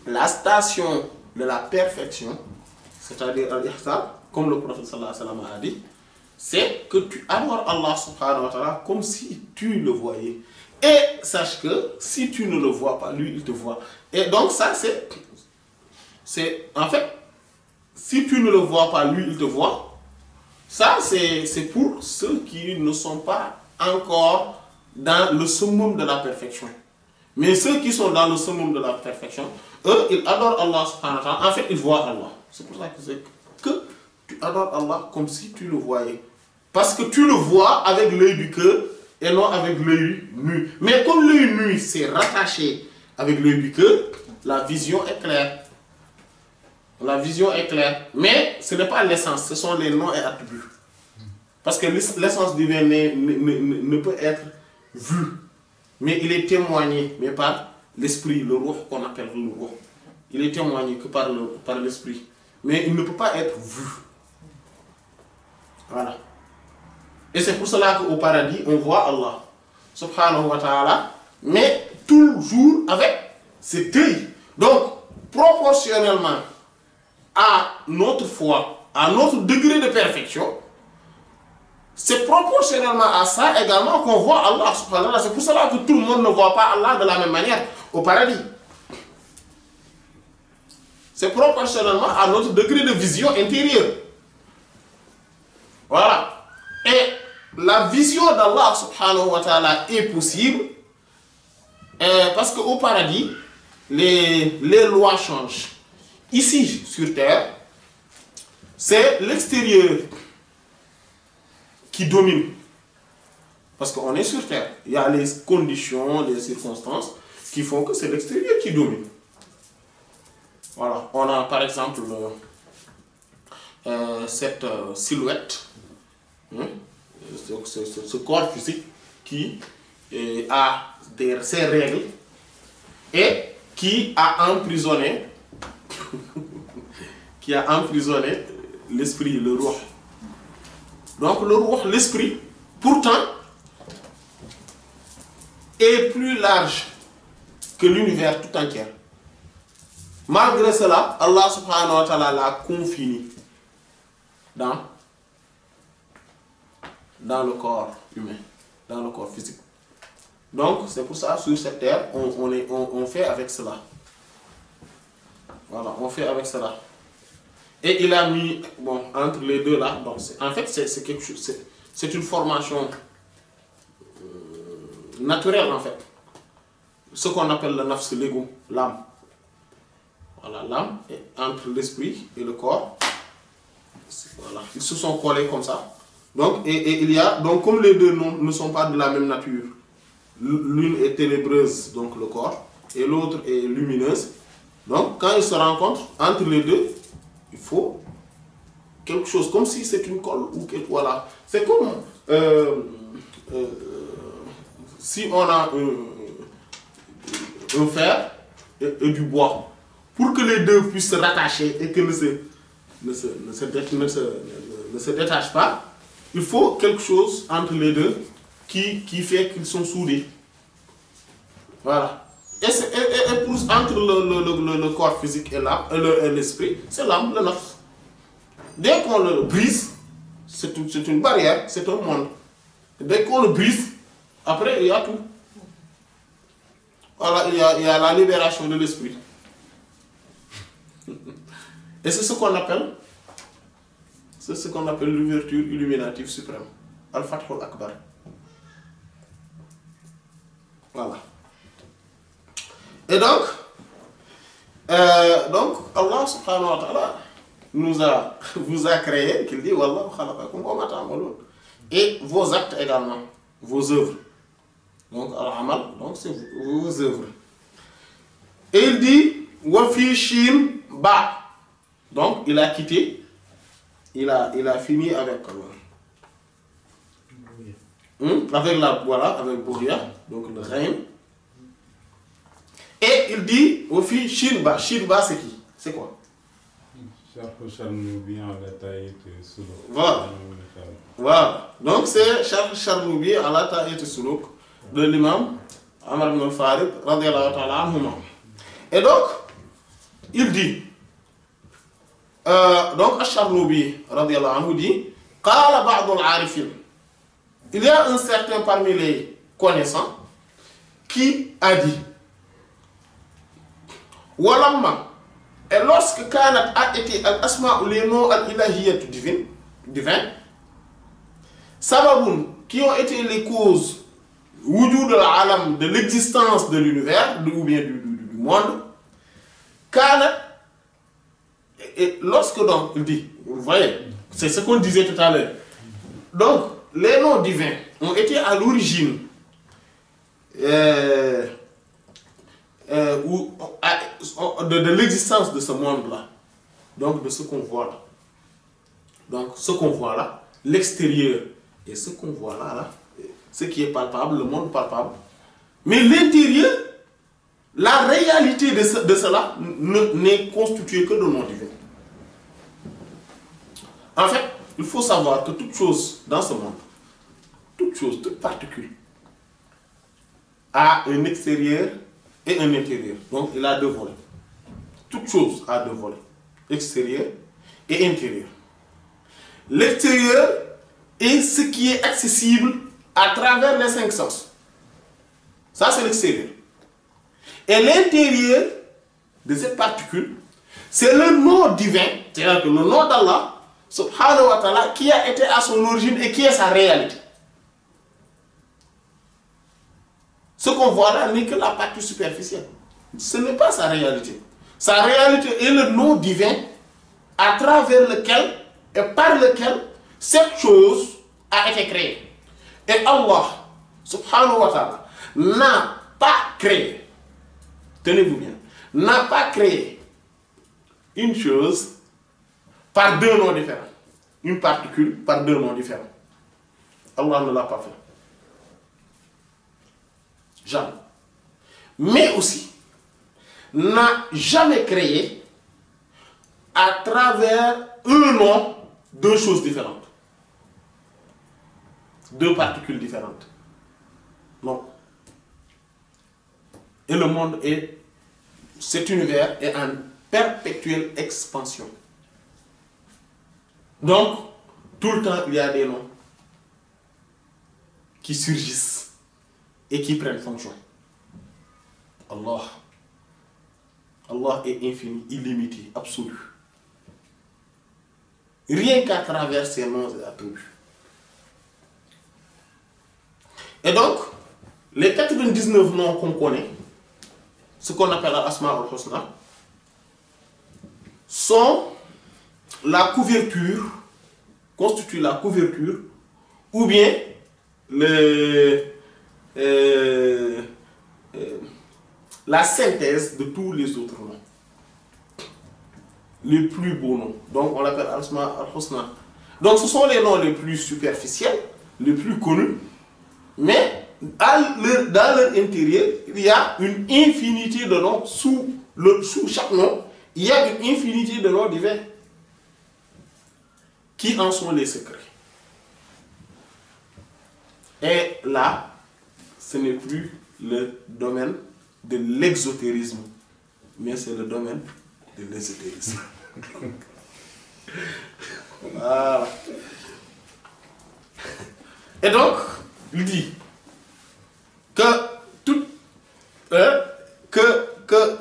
Speaker 2: la station de la perfection, c'est-à-dire al-ihsan, comme le prophète sallallahu alayhi wa sallam a dit, c'est que tu adores Allah subhanahu wa ta'ala comme si tu le voyais. Et sache que si tu ne le vois pas, lui il te voit. Et donc ça c'est en fait, si tu ne le vois pas, lui il te voit. Ça c'est pour ceux qui ne sont pas encore dans le summum de la perfection. Mais ceux qui sont dans le summum de la perfection, eux ils adorent Allah subhanahu wa ta'ala. En fait ils voient Allah. C'est pour ça que tu adores Allah comme si tu le voyais. Parce que tu le vois avec l'œil du cœur et non avec l'œil nu. Mais comme l'œil nu s'est rattaché avec l'œil du cœur, la vision est claire. La vision est claire. Mais ce n'est pas l'essence, ce sont les noms et attributs. Parce que l'essence divine ne peut être vue, mais il est témoigné, mais par l'esprit, le ruh qu'on appelle le ruh. Il est témoigné que par l'esprit. Mais il ne peut pas être vu. Voilà. Et c'est pour cela qu'au paradis, on voit Allah, subhanahu wa ta'ala, mais toujours avec cet œil. Donc, proportionnellement à notre foi, à notre degré de perfection, c'est proportionnellement à ça également qu'on voit Allah, subhanahu wa ta'ala. C'est pour cela que tout le monde ne voit pas Allah de la même manière au paradis. C'est proportionnellement à notre degré de vision intérieure. Voilà. Et la vision d'Allah subhanahu wa ta'ala est possible parce qu'au paradis, les lois changent. Ici, sur terre, c'est l'extérieur qui domine. Parce qu'on est sur terre. Il y a les conditions, les circonstances qui font que c'est l'extérieur qui domine. Voilà. On a par exemple cette silhouette. Ce corps physique qui a ses règles et qui a emprisonné l'esprit, le ruh. Donc le ruh, l'esprit, pourtant, est plus large que l'univers tout entier. Malgré cela, Allah subhanahu wa ta'ala l'a confiné dans le corps humain, dans le corps physique. Donc c'est pour ça, sur cette terre, on fait avec cela. Voilà, on fait avec cela. Et il a mis, bon, entre les deux là, donc en fait c'est quelque chose, c'est une formation naturelle en fait. Ce qu'on appelle le nafs, l'ego, l'âme. Voilà, l'âme est entre l'esprit et le corps. Voilà, ils se sont collés comme ça. Donc, et il y a, donc comme les deux ne sont pas de la même nature, l'une est ténébreuse, donc le corps, et l'autre est lumineuse. Donc, quand ils se rencontrent, entre les deux, il faut quelque chose, comme si c'est une colle ou quelque, voilà. C'est comme si on a un fer et du bois. Pour que les deux puissent se rattacher et que ne se détachent pas, il faut quelque chose entre les deux qui fait qu'ils sont soudés. Voilà. Et entre le corps physique et l'esprit, c'est l'âme, le nafs. Dès qu'on le brise, c'est une barrière, c'est un monde. Dès qu'on le brise, après il y a tout. Voilà, il y a la libération de l'esprit. Et c'est ce qu'on appelle l'ouverture illuminative suprême. Al-Fathul Akbar. Voilà. Et donc Allah subhanahu wa ta'ala vous a créé, qu'il dit Wallahu khalaqakum wa ma ta'malun. Et vos actes également, vos œuvres. Donc al-amal, donc c'est vos œuvres. Et il dit wa fi shin ba. Donc il a quitté, il a fini avec avec la, voilà, avec Bouria, donc le règne. Et il dit au fil Shinba. Shinba c'est qui? C'est quoi? Voilà. Voilà. Donc c'est Sharh Sharnubi ala ta'it suluk de l'imam Amr ibn al-Farid radiyallahu ta'ala anhuma. Et donc il dit donc Ash-Sharnubi radiyallahu anhu dit qala ba'd al-arifin. Il y a un certain parmi les connaissants qui a dit Walamma, et lorsque Kanat a été al-asma ou les noms al-ilahiyyat divins, Sababun, qui ont été les causes wujud al-alam, de l'existence de l'univers, ou bien du monde, Kanat, et lorsque donc, il dit, vous voyez, c'est ce qu'on disait tout à l'heure. Donc, les noms divins ont été à l'origine de l'existence de ce monde-là. Donc, de ce qu'on voit là. Donc, ce qu'on voit là, l'extérieur, et ce qu'on voit là, ce qui est palpable, le monde palpable. Mais l'intérieur, la réalité de cela n'est constituée que de noms divins. En fait, il faut savoir que toute chose dans ce monde, toute chose, toute particule, a un extérieur et un intérieur. Donc, il a deux volets. Toute chose a deux volets, extérieur et intérieur. L'extérieur est ce qui est accessible à travers les cinq sens. Ça, c'est l'extérieur. Et l'intérieur de cette particule, c'est le nom divin, c'est-à-dire que le nom d'Allah, subhanahu wa ta'ala, qui a été à son origine et qui est sa réalité. Ce qu'on voit là n'est que la partie superficielle. Ce n'est pas sa réalité. Sa réalité est le nom divin à travers lequel et par lequel cette chose a été créée. Et Allah, subhanahu wa ta'ala, n'a pas créé, tenez-vous bien, n'a pas créé une chose par deux noms différents. Une particule par deux noms différents. Allah ne l'a pas fait. Jamais. Mais aussi, n'a jamais créé à travers un nom deux choses différentes. Deux particules différentes. Non. Et le monde est, cet univers est en perpétuelle expansion. Donc, tout le temps, il y a des noms qui surgissent et qui prennent fonction. Allah. Allah est infini, illimité, absolu. Rien qu'à travers ses noms et attributs. Et donc, les 99 noms qu'on connaît, ce qu'on appelle Al-Asma al-Husna, sont la couverture, constituent la couverture, ou bien la synthèse de tous les autres noms. Les plus beaux noms. Donc on l'appelle Al-Asma al-Husna. Donc ce sont les noms les plus superficiels, les plus connus, mais dans leur intérieur, il y a une infinité de noms. Sous chaque nom, il y a une infinité de noms divins. Qui en sont les secrets? Et là, ce n'est plus le domaine de l'exotérisme, mais c'est le domaine de l'ésotérisme. Voilà. Et donc, il dit que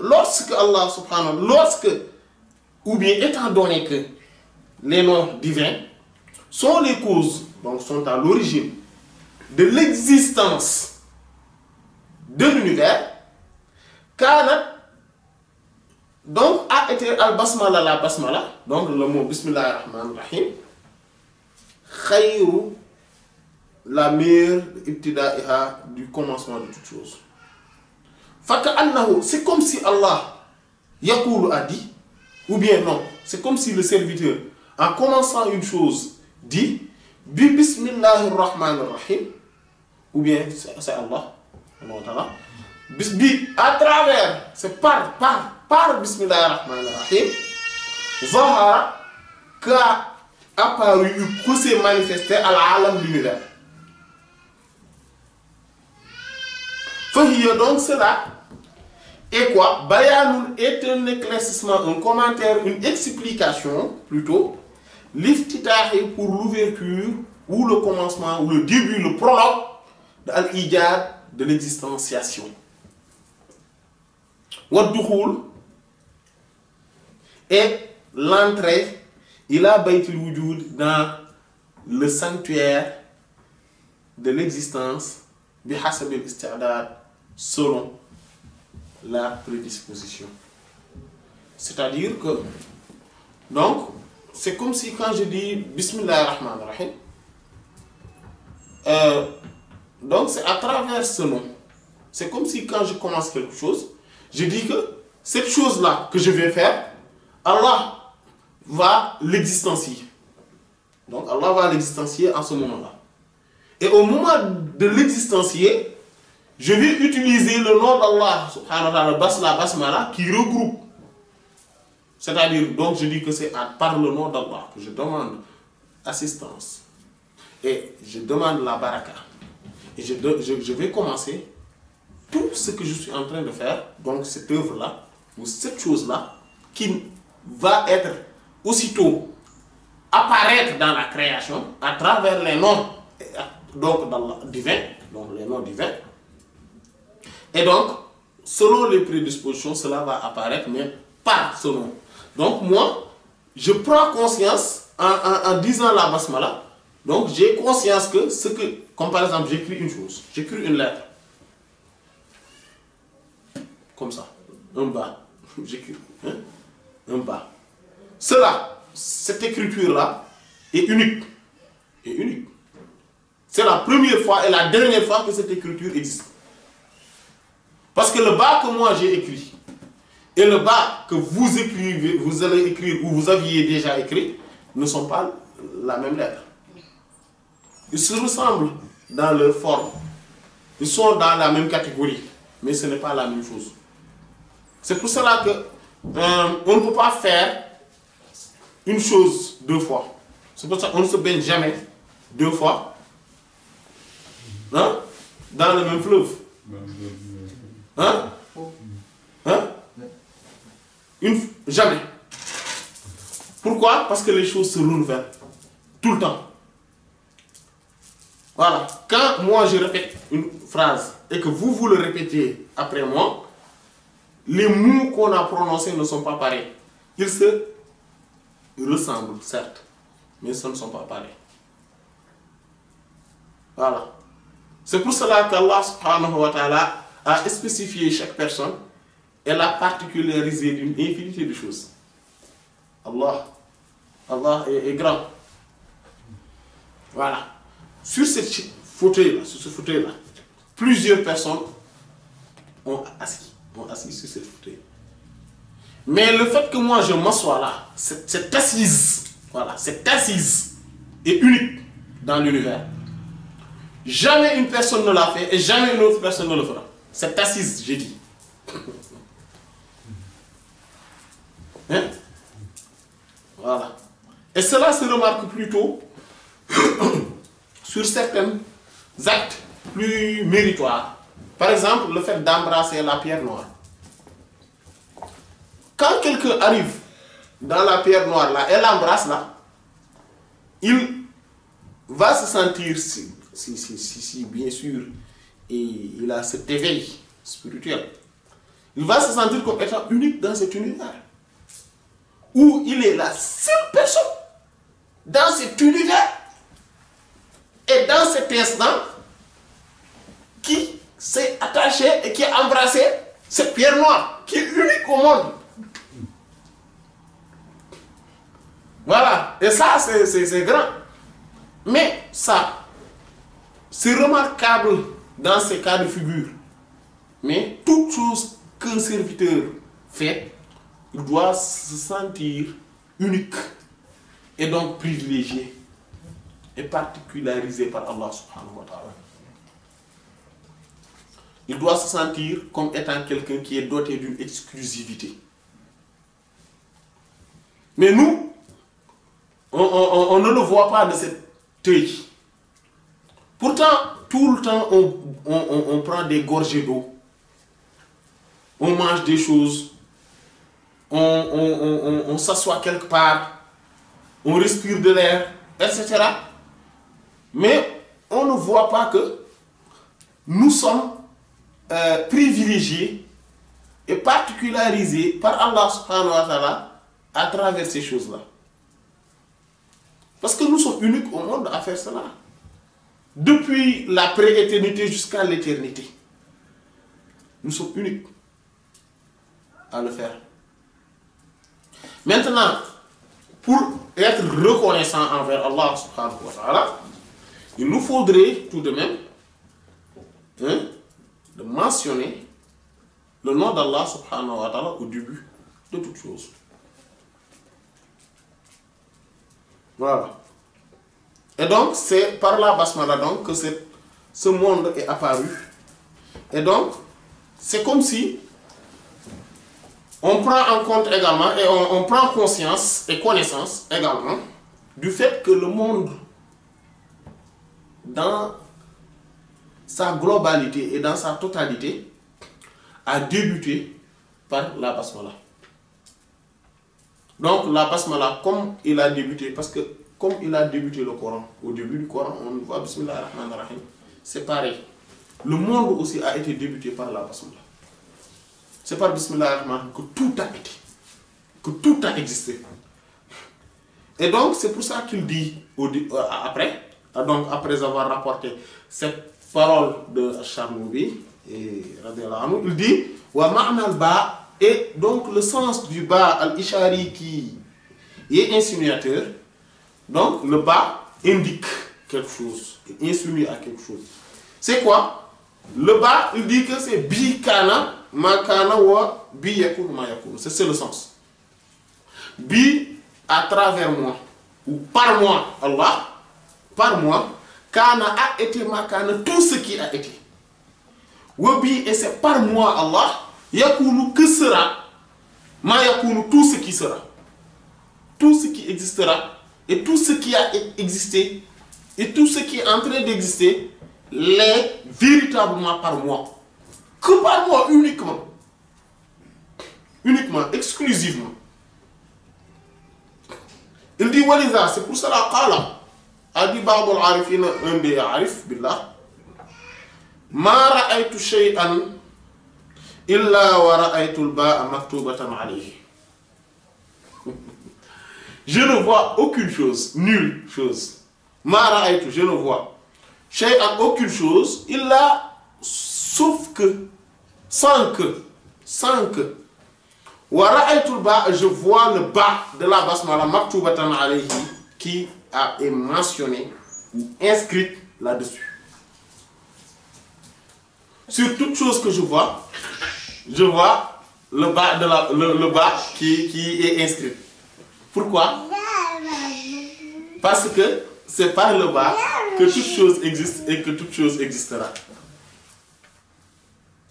Speaker 2: lorsque Allah subhanahu wa ta'ala, ou bien étant donné que les noms divins sont les causes, donc sont à l'origine de l'existence de l'univers, Kanat, donc a été al-basmala, la basmala, donc le mot bismillah ar-Rahman ar-Rahim, khayru, la meilleure ibtida'iha du commencement de toute chose. Faka'annahu, c'est comme si Allah yaqulu a dit, ou bien non, c'est comme si le serviteur, en commençant une chose, dit bi bismillahir rahmanir rahim, ou bien c'est Allah, à travers, c'est par bismillahir rahmanir rahim, Zahara, qu'a apparu, que s'est manifesté à l'alam de l'univers. Fahiya, donc cela, et quoi? Bayanun est un éclaircissement, un commentaire, une explication plutôt, l'iftitahi pour l'ouverture, ou le commencement, ou le début, le prologue de l'ijad, de l'existenciation. Waddukhul, et l'entrée, il a baytul wujud dans le sanctuaire de l'existence, bihasab al-istidad, selon la prédisposition. C'est-à-dire que, donc, c'est comme si quand je dis Bismillah ar-Rahman ar-Rahim, donc c'est à travers ce nom. C'est comme si quand je commence quelque chose, je dis que cette chose-là que je vais faire, Allah va l'existencier. Donc Allah va l'existencier en ce moment-là. Et au moment de l'existencier, je vais utiliser le nom d'Allah, subhanahu wa ta'ala, la basmala, qui regroupe. C'est-à-dire, donc je dis que c'est par le nom d'Allah que je demande assistance. Et je demande la baraka. Et je vais commencer tout ce que je suis en train de faire, donc cette œuvre-là, ou cette chose-là, qui va être aussitôt apparaître dans la création à travers les noms donc divins, donc les noms divins. Et donc, selon les prédispositions, cela va apparaître, mais par ce nom. Donc moi, je prends conscience en disant la basmala. Donc j'ai conscience que ce que, comme par exemple, j'écris une chose, j'écris une lettre, comme ça, un bas, j'écris, hein, un bas. Cela, cette écriture-là est unique, C'est la première fois et la dernière fois que cette écriture existe. Parce que le bas que moi j'ai écrit et le bas que vous écrivez, vous allez écrire ou vous aviez déjà écrit, ne sont pas la même lettre. Ils se ressemblent dans leur forme. Ils sont dans la même catégorie, mais ce n'est pas la même chose. C'est pour cela que on ne peut pas faire une chose deux fois. C'est pour ça qu'on ne se baigne jamais 2 fois, hein, dans le même fleuve. Hein? Hein? Jamais. Pourquoi? Parce que les choses se renouvellent tout le temps. Voilà. Quand moi je répète une phrase et que vous le répétez après moi, les mots qu'on a prononcés ne sont pas pareils. Ils se ressemblent, certes, mais ce ne sont pas pareils. Voilà. C'est pour cela qu'Allah subhanahu wa ta'ala a spécifié chaque personne et l'a particularisé d'une infinité de choses. Allah est grand. Voilà. Sur ce fauteuil-là, plusieurs personnes ont assis sur ce fauteuil. Mais le fait que moi je m'assois là, cette assise, voilà, cette assise est unique dans l'univers. Jamais une personne ne l'a fait et jamais une autre personne ne le fera. Cette assise, j'ai dit. Hein? Voilà. Et cela se remarque plutôt sur certains actes plus méritoires. Par exemple, le fait d'embrasser la pierre noire. Quand quelqu'un arrive dans la pierre noire là et l'embrasse là, il va se sentir, si bien sûr, et il a cet éveil spirituel, il va se sentir comme étant unique dans cet univers. Où il est la seule personne dans cet univers et dans cet instant qui s'est attaché et qui a embrassé cette pierre noire qui est unique au monde. Voilà, et ça c'est grand. Mais ça, c'est remarquable dans ces cas de figure. Mais toute chose qu'un serviteur fait, il doit se sentir unique et donc privilégié et particularisé par Allah subhanahu wa ta'ala. Il doit se sentir comme étant quelqu'un qui est doté d'une exclusivité. Mais nous, on ne le voit pas de cet œil. Pourtant, tout le temps, on prend des gorgées d'eau. On mange des choses. On s'assoit quelque part. On respire de l'air, etc. Mais on ne voit pas que nous sommes privilégiés et particularisés par Allah subhanahu wa ta'ala à travers ces choses-là. Parce que nous sommes uniques au monde à faire cela. Depuis la pré-éternité jusqu'à l'éternité. Nous sommes uniques à le faire. Maintenant, pour être reconnaissant envers Allah subhanahu wa ta'ala, il nous faudrait tout de même de mentionner le nom d'Allah subhanahu wa ta'ala au début de toute chose. Voilà. Et donc, c'est par la basmala donc que ce monde est apparu. Et donc, c'est comme si on prend en compte également et on prend conscience et connaissance également du fait que le monde, dans sa globalité et dans sa totalité, a débuté par la basmala. Donc la basmala, comme il a débuté, parce que comme il a débuté le Coran, au début du Coran, on voit Bismillah ar-Rahman ar-Rahim, c'est pareil. Le monde aussi a été débuté par la basmala. C'est par Bismillah ar-Rahman que tout a été, que tout a existé. Et donc c'est pour ça qu'il dit après, donc après avoir rapporté cette parole de Charnoubi, il dit wa ma'na al-ba, et donc le sens du ba al-ishari qui est insinuateur. Donc le ba indique quelque chose, insinue à quelque chose. C'est quoi? Le ba, il dit que c'est bi kana ma kana wa bi yakun ma yakun. C'est le sens. Bi à travers moi ou par moi, Allah, par moi, kana a été ma kana, tout ce qui a été. Wabi, et c'est par moi Allah, yakunu que sera, ma yakunu tout ce qui sera. Tout ce qui existera et tout ce qui a existé et tout ce qui est en train d'exister l'est véritablement par moi. Que par moi uniquement. Uniquement, exclusivement. Il dit Walisa, c'est pour cela qala a dit ba'd al-arifin un des arif billah ma ra'aytu shay'an illa wa ra'aytu al-ba'a maktubatan alayhi. Je ne vois aucune chose, nulle chose. Ma ra'aytu, je ne vois shay'an, aucune chose, illa, sauf que, sans que, wa ra'aytu al-ba'a, je vois le ba de la basmala maktubatan alayhi qui est mentionné ou inscrit là-dessus. Sur toute chose que je vois le ba de le ba qui est inscrit. Pourquoi? Parce que c'est par le bas que toute chose existe et que toute chose existera.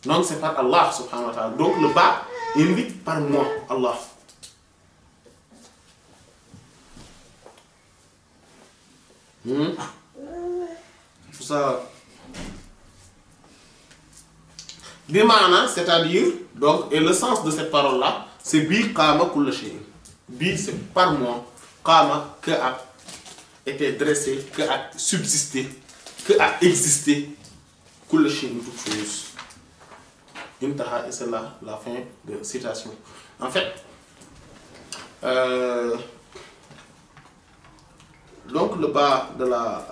Speaker 2: Donc c'est par Allah subhanahu wa ta'ala. Donc le bas indique par moi, Allah. Tout ça. Bimana, c'est-à-dire, donc, et le sens de cette parole-là, c'est bi qama kull shay. Bi, c'est par moi, qama, que a été dressé, que a subsisté, que a existé, kull shay, toute chose. Intaha, et c'est là la fin de citation. En fait, donc le bas de la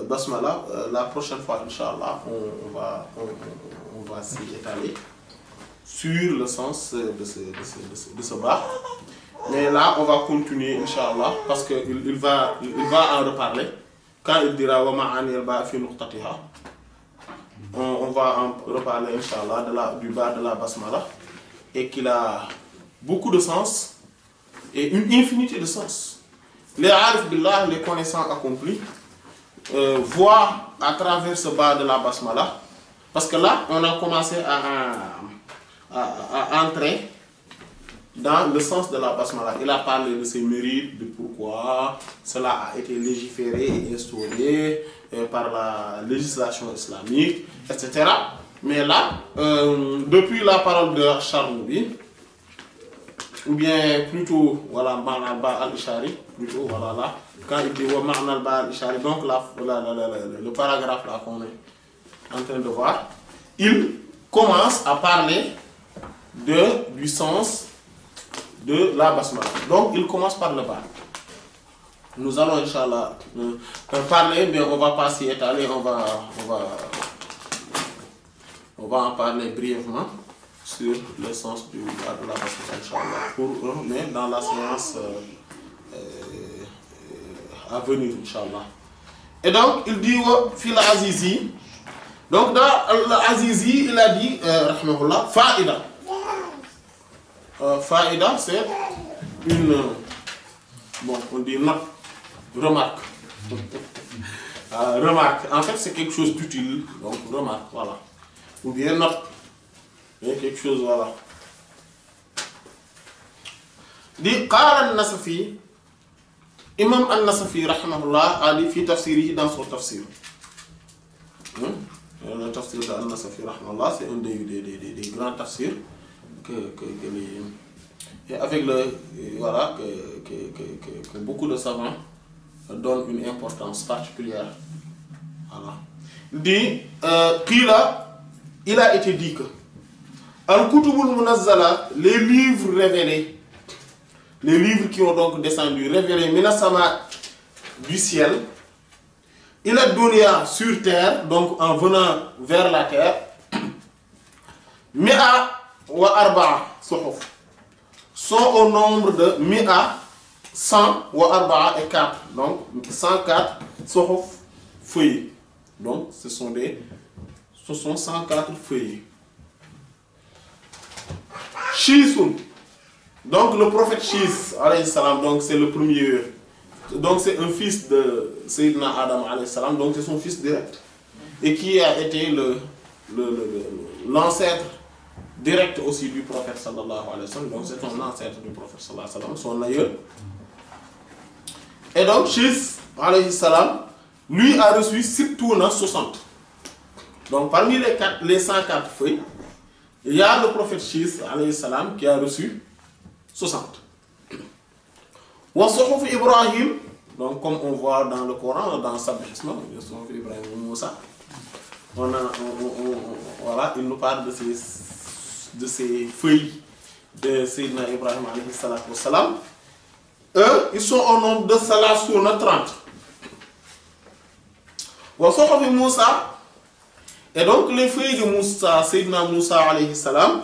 Speaker 2: basmala, la prochaine fois, Inch'Allah, on va s'y étaler sur le sens de ce bas. Mais là, on va continuer, Inch'Allah, parce qu'il va en reparler. Quand il dira wa ma'ani al-ba' fi nuqtatiha, on va en reparler, Inch'Allah, du bas de la basmala, et qu'il a beaucoup de sens et une infinité de sens. Les arif billah, les connaissants accomplis, voient à travers ce bas de la basmala, parce que là, on a commencé à entrer dans le sens de la basmala. Il a parlé de ses mérites, de pourquoi cela a été légiféré et instauré par la législation islamique, etc. Mais là, depuis la parole de Charnoubi, ou bien plutôt, voilà, Ma'na al-Ba al-Ishari, plutôt, voilà, là, quand il dit Ma'na al-Ba al-Ishari, donc le paragraphe là qu'on est en train de voir, il commence à parler du sens de la basmala. Donc il commence par le bas. Nous allons, Inch'Allah, parler, mais on va pas s'y étaler, on va en parler brièvement sur le sens de la basmala, Inch'Allah, mais dans la séance à venir, Inch'Allah. Et donc, il dit fil azizi. Donc, dans l'azizi, il a dit, rahmahullah, fa'ida. Fa'ida, c'est une, on dit note, remarque. Remarque, en fait, c'est quelque chose d'utile, donc remarque, voilà. Ou bien note. Mais quelque chose, voilà. Dit Qala al-Nasafi, Imam al-Nasafi, rahimahullah, a dit fi tafsirihi dans son tafsir. Le tafsir de al-Nasafi, rahimahullah, c'est un des grands tafsirs avec que beaucoup de savants donnent une importance particulière. Voilà. Il dit il a été dit que Al-Kutubul Munazzala, les livres révélés, les livres qui ont donc descendu, révélés, Minasama du ciel, il a donné sur terre, donc en venant vers la terre, Mi'a wa Arba'a Suhuf, sont au nombre de Mi'a, 100 wa Arba'a et 4, donc 104 Suhuf feuilles. Donc ce sont 104 feuilles. Shisun, donc le prophète Shis, alayhi salam, donc c'est le premier, donc c'est un fils de Sayyidina Adam, alayhi salam, donc c'est son fils direct, et qui a été l'ancêtre direct aussi du prophète sallallahu alayhi wa sallam, donc c'est un ancêtre du prophète sallallahu alayhi wa sallam, son aïeul. Et donc, Chis, alayhi salam, lui a reçu surtout 60. Donc, parmi les 104 feuilles, il y a le prophète Chis, alayhi salam, qui a reçu 60. Wa Suhuf Ibrahim, donc comme on voit dans le Coran, dans Sabbahisme, le Suhuf Ibrahim Moussa, voilà, il nous parle de ces feuilles de Sayyidina Ibrahim alayhi salatu wassalam. Eux, ils sont au nombre de Salasuna 30. Wa Suhuf Moussa, et donc les feuilles de Moussa, Sayyidina Moussa alayhi salam,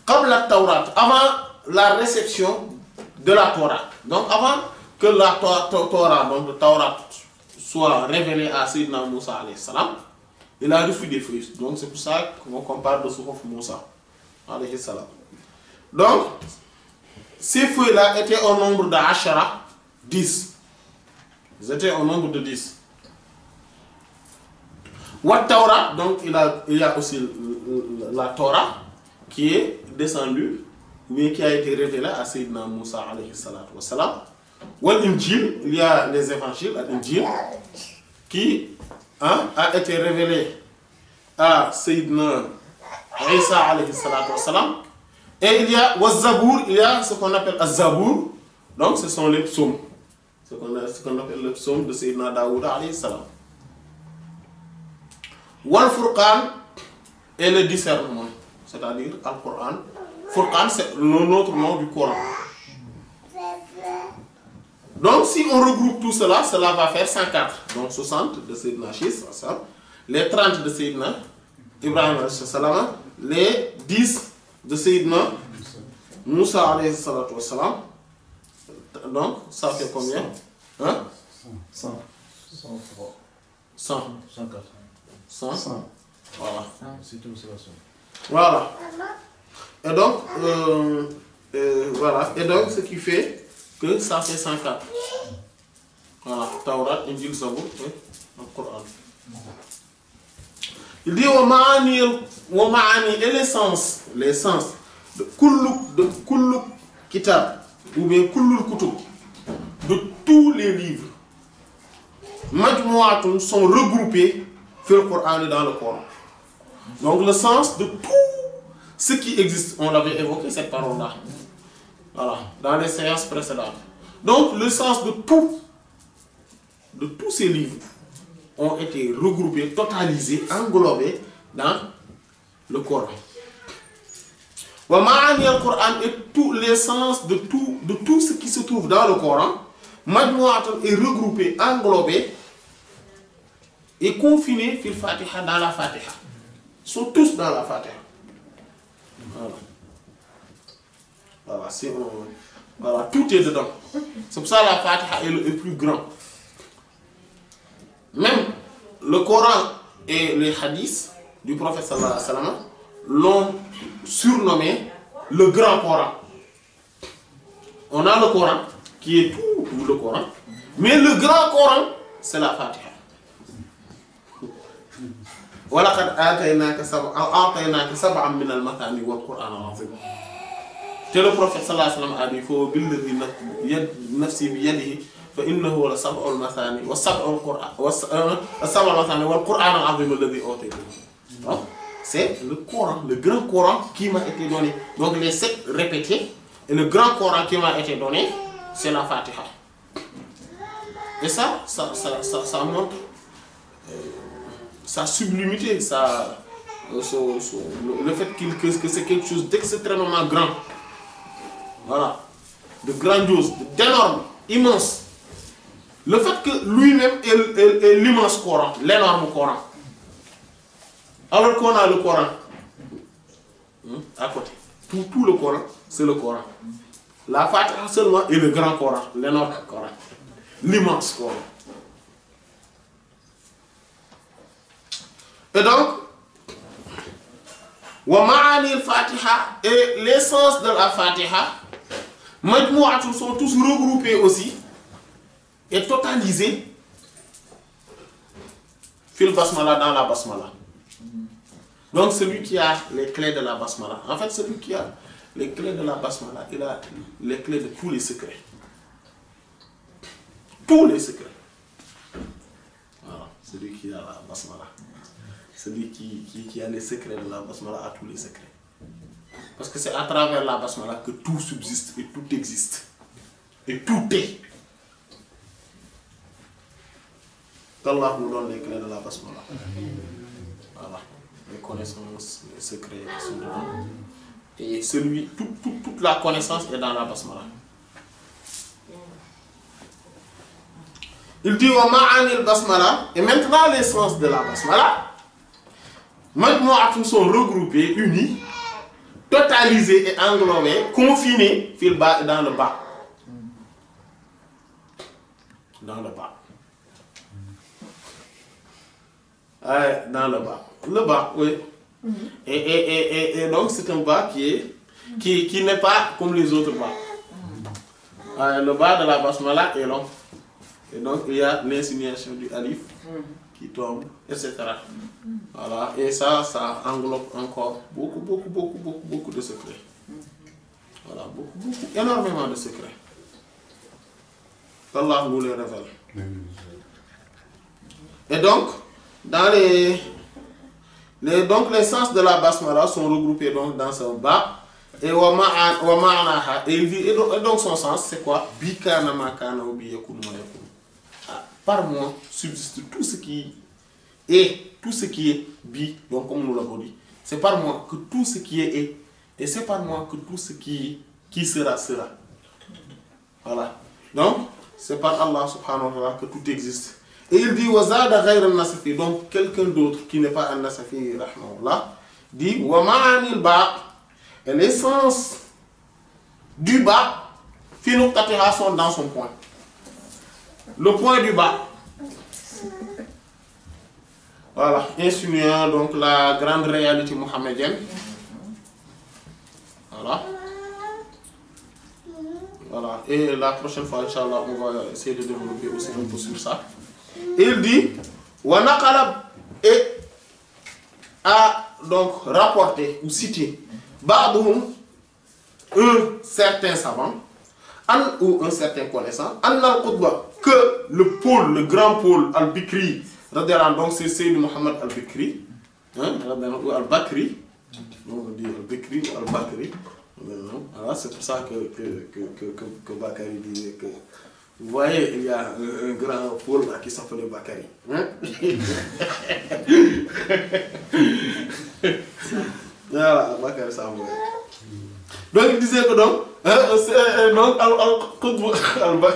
Speaker 2: comme la Taurat, avant la réception de la Torah. Donc avant que la Torah, donc le Taurat, soit révélée à Sayyidina Moussa alayhi salam, il a reçu des feuilles. Donc c'est pour ça qu'on parle de Suhuf Moussa alayhi salam. Donc, ces feuilles-là étaient au nombre de Ashara, 10. Ils étaient au nombre de 10. Wat Torah, donc il y a aussi la Torah qui est descendue, mais qui a été révélée à Sayyidina Moussa alayhi salatu wassalam. Wal Injil, il y a les évangiles, l'Injil, qui a été révélé à Sayyidina Isa alayhi salatu wassalam. Et il y a Zabour, il y a ce qu'on appelle Az-Zabour, donc ce sont les psaumes, ce qu'on appelle le psaume de Sayyidina Daoud alayhi salam. Wal Furqan et le discernement, c'est-à-dire Al-Qur'an. Furqan, c'est l'autre nom du Coran. Donc si on regroupe tout cela, cela va faire 104. Donc 60 de Sayyidina Chis, les 30 de Sayyidina Ibrahim alayhi salam, les 10 de Sayyidina Moussa alayhi salatu wassalam. Donc ça fait combien?
Speaker 3: 100.
Speaker 2: 100. Voilà.
Speaker 3: C'est tout, c'est la somme.
Speaker 2: Voilà. Et donc, voilà. Et donc, ce qui fait que ça fait 104. Voilà. Taurat, Injil, Zabour et le Coran. Il dit wa ma'ani et les sens de kullu kitab ou bien kullul kutub, de tous les livres majmu'atun sont regroupés fil Coran dans le Coran. Donc le sens de tout ce qui existe, on l'avait évoqué cette parole-là, voilà, dans les séances précédentes. Donc le sens de tous ces livres ont été regroupés, totalisés, englobés dans le Coran. Wa ma'ani al-Qur'an et tous les sens de tout ce qui se trouve dans le Coran, majmu'atun est regroupé, englobé et confiné fil Fatiha, dans la Fatiha. Ils sont tous dans la Fatiha. Voilà. Voilà, voilà, tout est dedans. C'est pour ça que la Fatiha est le plus grand. Même le Coran et les hadiths du prophète sallallahu alayhi wa sallam l'ont surnommé le grand Coran. On a le Coran qui est tout le Coran, mais le grand Coran c'est la Fatiha. وَلَقَدْ آتَيْنَاكَ سَبْعًا مِنَ الْمَثَانِي وَالْقُرْآنَ الْعَظِيمَ. Le prophète sallallahu alayhi wa sallam a dit faut billadhi nafsi bi yadihi fa innahu la sab'ul mathani wa sab'ul Qur'an wa sab'ul mathani wal Qur'an al-azim alladhi utaytuhu. C'est le Coran, le grand Coran qui m'a été donné. Donc les 7 répétés et le grand Coran qui m'a été donné, c'est la Fatiha. Et ça montre sa sublimité, le fait que c'est quelque chose d'extrêmement grand. Voilà, de grandiose, d'énorme, immense. Le fait que lui-même est l'immense Coran, l'énorme Coran. Alors qu'on a le Coran à côté. Tout le Coran, c'est le Coran. La Fatiha seulement est le grand Coran, l'énorme Coran, l'immense Coran. Et donc, wa ma'ani al-Fatiha et l'essence de la Fatiha, majmu'atun sont tous regroupés aussi et totalisés fil basmala, dans la basmala. Donc celui qui a les clés de la basmala, en fait celui qui a les clés de la basmala, il a les clés de tous les secrets. tous les secrets. Voilà, celui qui a la basmala. Celui qui a les secrets de la basmala a tous les secrets. Parce que c'est à travers la basmala que tout subsiste et tout existe. Et tout est. Qu'Allah nous donne les clés de la basmala. Voilà, les connaissances, les secrets sont dedans. Et toute la connaissance est dans la basmala. Il dit wa ma'anil basmala, et maintenant les sens de la basmala, majmu'atun sont regroupés, unis, totalisés et englobés, confinés, fil bas et dans le bas. Dans le bas. Ouais, dans le bas. Le bas, oui. Et donc c'est un bas qui n'est pas comme les autres bas. Le bas de la basmala est long. Et donc il y a l'insinuation du alif qui tombe, etc. Voilà. Et ça englobe encore beaucoup de secrets. Voilà, énormément de secrets. Allah nous les révèle. Et donc, dans les sens de la basmala sont regroupés donc dans ce bas. Et donc son sens c'est quoi? Bikana makana ou biyakun ma yakun. Par moi subsiste tout ce qui est, tout ce qui est bi, donc comme nous l'avons dit. C'est par moi que tout ce qui est, et c'est par moi que tout ce qui sera. Voilà. Donc, c'est par Allah subhanahu wa ta'ala que tout existe. Et il dit wazada ghayra an-nasafi, donc quelqu'un d'autre qui n'est pas an-nasafi rahmahullah dit wa ma'anil ba, et l'essence du bas fi nuqtatiha sont dans son point. Le point du bas. Voilà, insinuant donc la grande réalité mohammedienne. Voilà. Voilà, et la prochaine fois, Inch'Allah, on va essayer de développer aussi un peu sur ça. Il dit, wa naqalab, et a donc rapporté ou cité, ba'duhum, un certain savant, ou un certain connaissant, al-Qutba, que le pôle, le grand pôle al-Bikri, donc c'est Sayyid Muhammad al-Bikri, hein, ou al-Bakri, on dit al-Bikri ou al-Bakri. Voilà, c'est pour ça que Bakari disait que, vous voyez, il y a un grand pôle là qui s'appelle Bakari. Hein? Voilà, Bakari ça va. Donc il disait que donc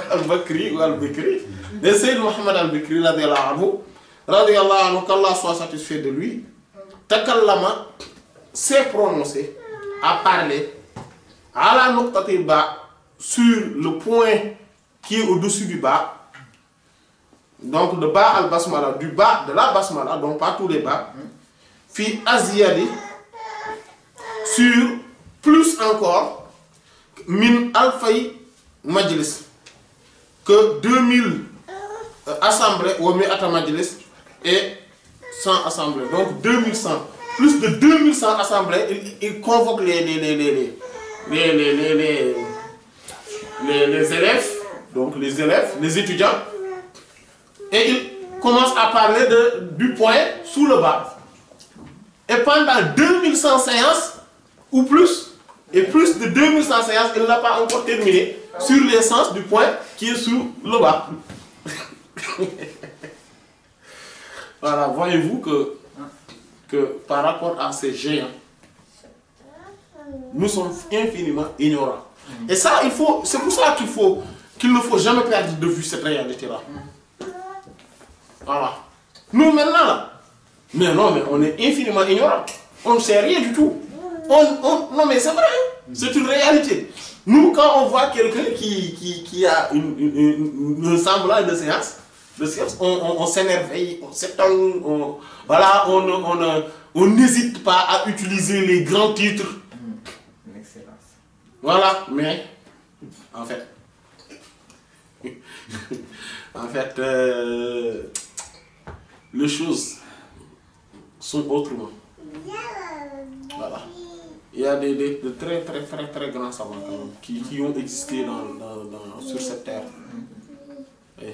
Speaker 2: al-Bakri ou al-Bikri, et Sayyid Muhammad al-Bikri, radiyallahu anhu, qu'Allah soit satisfait de lui, Takallama s'est prononcé, a parlé, ala nuqtati ba, sur le point qui est au-dessus du bas, donc de bas al-basmala, du bas de la basmala, donc pas tous les bas, fi aziyadi, sur plus encore, min alfay majlis, que 2000 assemblées, ou mi'ata majlis, et 100 assemblées, donc 2100, plus de 2100 assemblées, il convoque les élèves, donc les élèves, les étudiants, et il commence à parler du point sous le bas. Et pendant 2100 séances, ou plus, et plus de 2100 séances, il n'a pas encore terminé sur les sens du point qui est sous le bas. Voilà, voyez-vous que par rapport à ces géants, nous sommes infiniment ignorants. Et ça, c'est pour ça qu'il ne faut jamais perdre de vue cette réalité-là. Voilà. Nous maintenant là, mais on est infiniment ignorants. On ne sait rien du tout. Non mais c'est vrai, c'est une réalité. Nous, quand on voit quelqu'un qui a un semblant de science, on s'émerveille, on s'étonne, on n'hésite pas à utiliser les grands titres. Voilà, mais en fait, les choses sont autrement. Voilà. Il y a de très grands savants qui ont existé sur cette terre.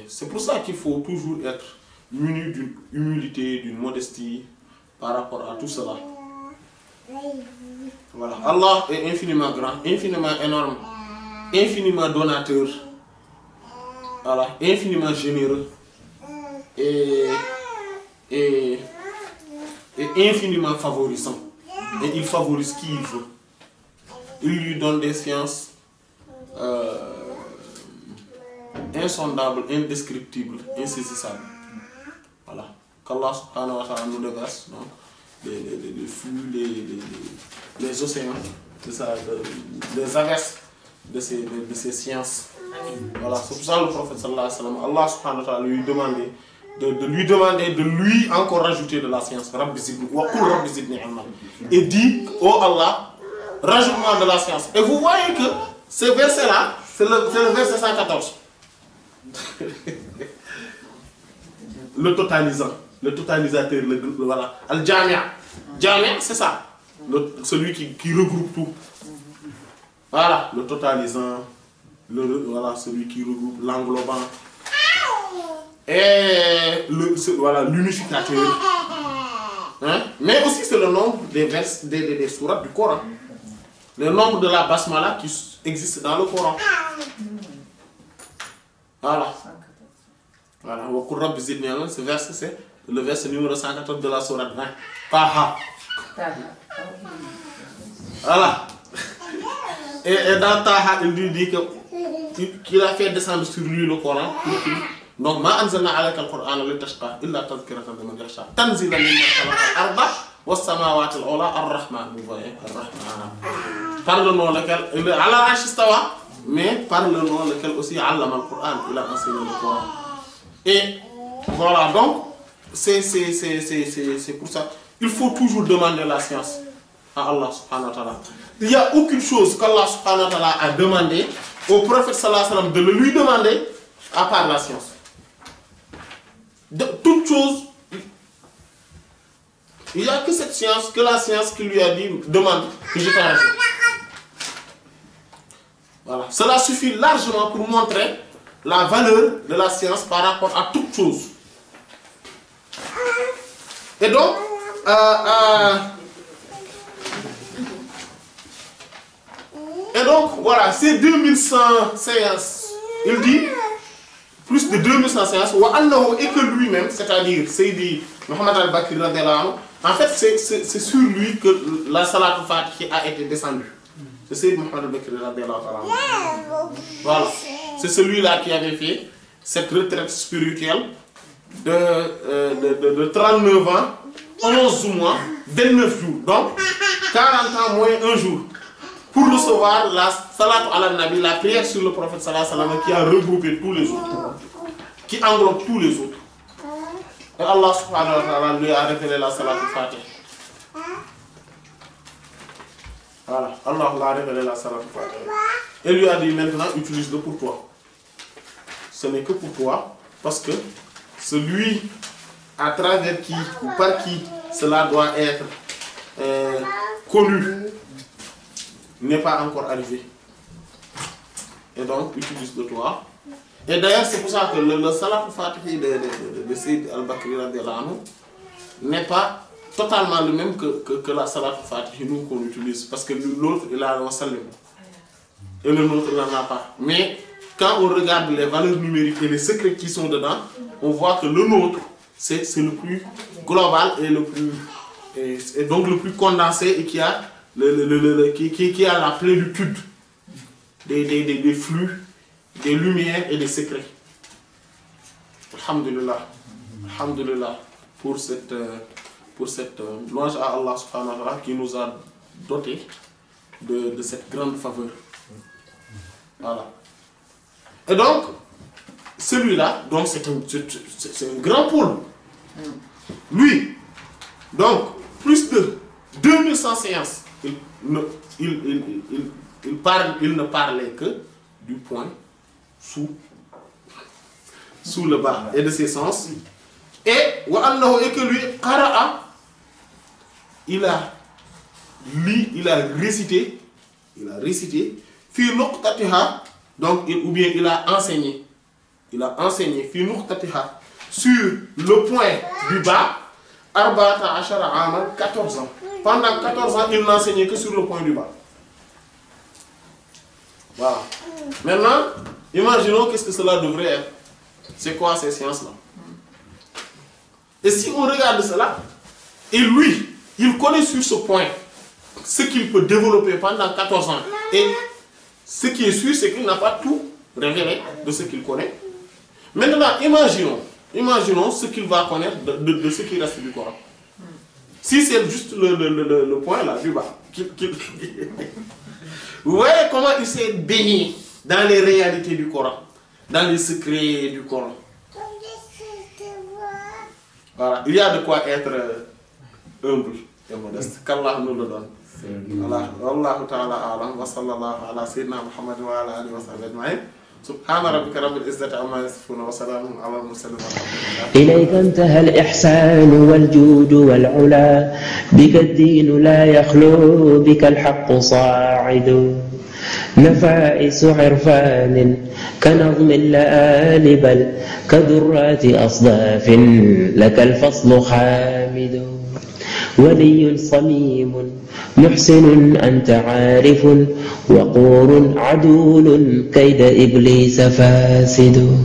Speaker 2: C'est pour ça qu'il faut toujours être muni d'une humilité, d'une modestie par rapport à tout cela. Voilà. Allah est infiniment grand, infiniment énorme, infiniment donateur, voilà, infiniment généreux et infiniment favorisant. Et il favorise qui il veut. Il lui donne des sciences insondables, indescriptibles, insaisissables. Voilà. Qu'Allah subhanahu wa ta'ala nous déverse donc, les flux, les océans, les averses de ces sciences. Voilà. C'est pour ça que le prophète sallallahu alayhi wa sallam, Allah subhanahu wa ta'ala lui demandait de lui encore rajouter de la science. Rabbi zidni wa qul rabbi zidni ilman. Et dit, oh Allah, rajoute-moi de la science. Et vous voyez que ce verset-là, c'est le verset 114. Le totalisant, le totalisateur, voilà. Al-Jamia. Jamia, c'est ça. Celui qui regroupe tout. Voilà, le totalisant, voilà, celui qui regroupe, l'englobant. Et voilà, l'unificateur. Hein? Mais aussi c'est le nombre des vers, des sourates du Coran. Le nombre de la basmala qui existe dans le Coran. Voilà. Voilà. Ce verset, c'est le verset numéro 114 de la sourate 20. Taha. Voilà. Et dans Taha, il lui dit qu'il a fait descendre sur lui le Coran. Donc, ma anzalna alayka al-Qur'ana litashqa illa tadhkiratan liman yakhsha. Tanzilan mimman khalaqa al-arda was-samawati al-ula ar-Rahman. Vous voyez, ar-Rahman. Par le nom lequel, ala arsh istawa, mais par le nom lequel aussi allama al-Qur'an, il a enseigné le Coran. Et voilà, donc, c'est pour ça. Il faut toujours demander la science à Allah subhanahu wa ta'ala. Il n'y a aucune chose qu'Allah subhanahu wa ta'ala a demandé au prophète sallallahu alayhi wa sallam de le lui demander à part la science. De toute chose, il n'y a que cette science, que la science qui lui a dit demande que je t'en rajoute. Voilà. Cela suffit largement pour montrer la valeur de la science par rapport à toute chose. Et donc, voilà, ces 2100 séances, il dit, plus de 2100 séances, et que lui-même, c'est-à-dire Sayyidi Muhammad al-Bakr, en fait, c'est sur lui que la Salat al-Fatih a été descendue. C'est Sayyidi Muhammad al-Bakr. Voilà, c'est celui-là qui avait fait cette retraite spirituelle de 39 ans, 11 mois, 29 jours, donc 40 ans moins un jour, pour recevoir la salat al-Nabi, la prière sur le prophète sallallahu alayhi wa sallam, qui a regroupé tous les autres, qui englobe tous les autres. Et Allah subhanahu wa ta'ala lui a révélé la salat al-Fatih. Voilà, Allah l'a révélé la salat al-Fatih. Et lui a dit maintenant, utilise-le pour toi. Ce n'est que pour toi, parce que celui à travers qui ou par qui cela doit être connu n'est pas encore arrivé. Et donc, utilise-le toi. Et d'ailleurs, c'est pour ça que le salat al-Fatih de Sayyid al-Bakri n'est pas totalement le même que la salat al-Fatih nous qu'on utilise. Parce que l'autre, il a un salim. Et le nôtre, il n'en a pas. Mais quand on regarde les valeurs numériques et les secrets qui sont dedans, on voit que le nôtre, c'est le plus global et le plus et donc le plus condensé et qui a qui a la plénitude des flux, des lumières et des secrets. Alhamdulillah. Alhamdulillah pour cette louange à Allah subhanahu wa ta'ala qui nous a dotés de cette grande faveur. Voilà. Et donc, celui-là, donc c'est un grand pôle. Lui, donc, plus de 2100 séances, il ne parlait que du point sous le bas et de ses sens. Et que lui, qara'a, il a récité, fi nuqtatiha, donc ou bien il a enseigné, il a enseigné fi nuqtatiha sur le point du bas arba'ata ashara aman 14 ans. Pendant 14 ans, il n'enseignait que sur le point du bas. Voilà. Maintenant, imaginons qu'est-ce que cela devrait être. C'est quoi ces sciences-là? Et si on regarde cela, et lui, il connaît sur ce point ce qu'il peut développer pendant 14 ans. Et ce qui est sûr, c'est qu'il n'a pas tout révélé de ce qu'il connaît. Maintenant, imaginons ce qu'il va connaître de ce qui reste du Coran. Si c'est juste le point là, du bas. Vous voyez comment il s'est baigné dans les réalités du Coran, dans les secrets du Coran. Voilà, il y a de quoi être humble et modeste. Qu'Allah nous le donne. Voilà, Wallahu ta'ala a'lam wa sallallahu ala sayyidina Muhammad wa ala alihi wa sahbihi ajma'in. Subhana rabbika rabbil izzati amma yasifun wa salamun ala al-mursalin.
Speaker 1: إليك انتهى الإحسان والجود والعلا بك الدين لا يخلو بك الحق صاعد نفائس عرفان كنظم اللآل بل كدرات أصداف لك الفصل حامد ولي صميم محسن أنت عارف وقور عدول كيد إبليس فاسد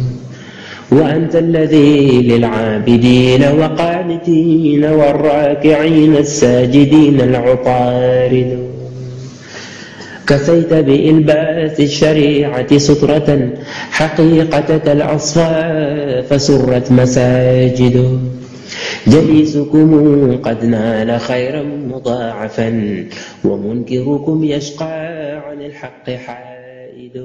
Speaker 1: وأنت الذي للعابدين وقانتين والراكعين الساجدين العطارد كفيت بإلباس الشريعة سترة حقيقتك الأصفى فسرت مساجد جليسكم قد نال خيرا مضاعفا ومنكركم يشقى عن الحق حائد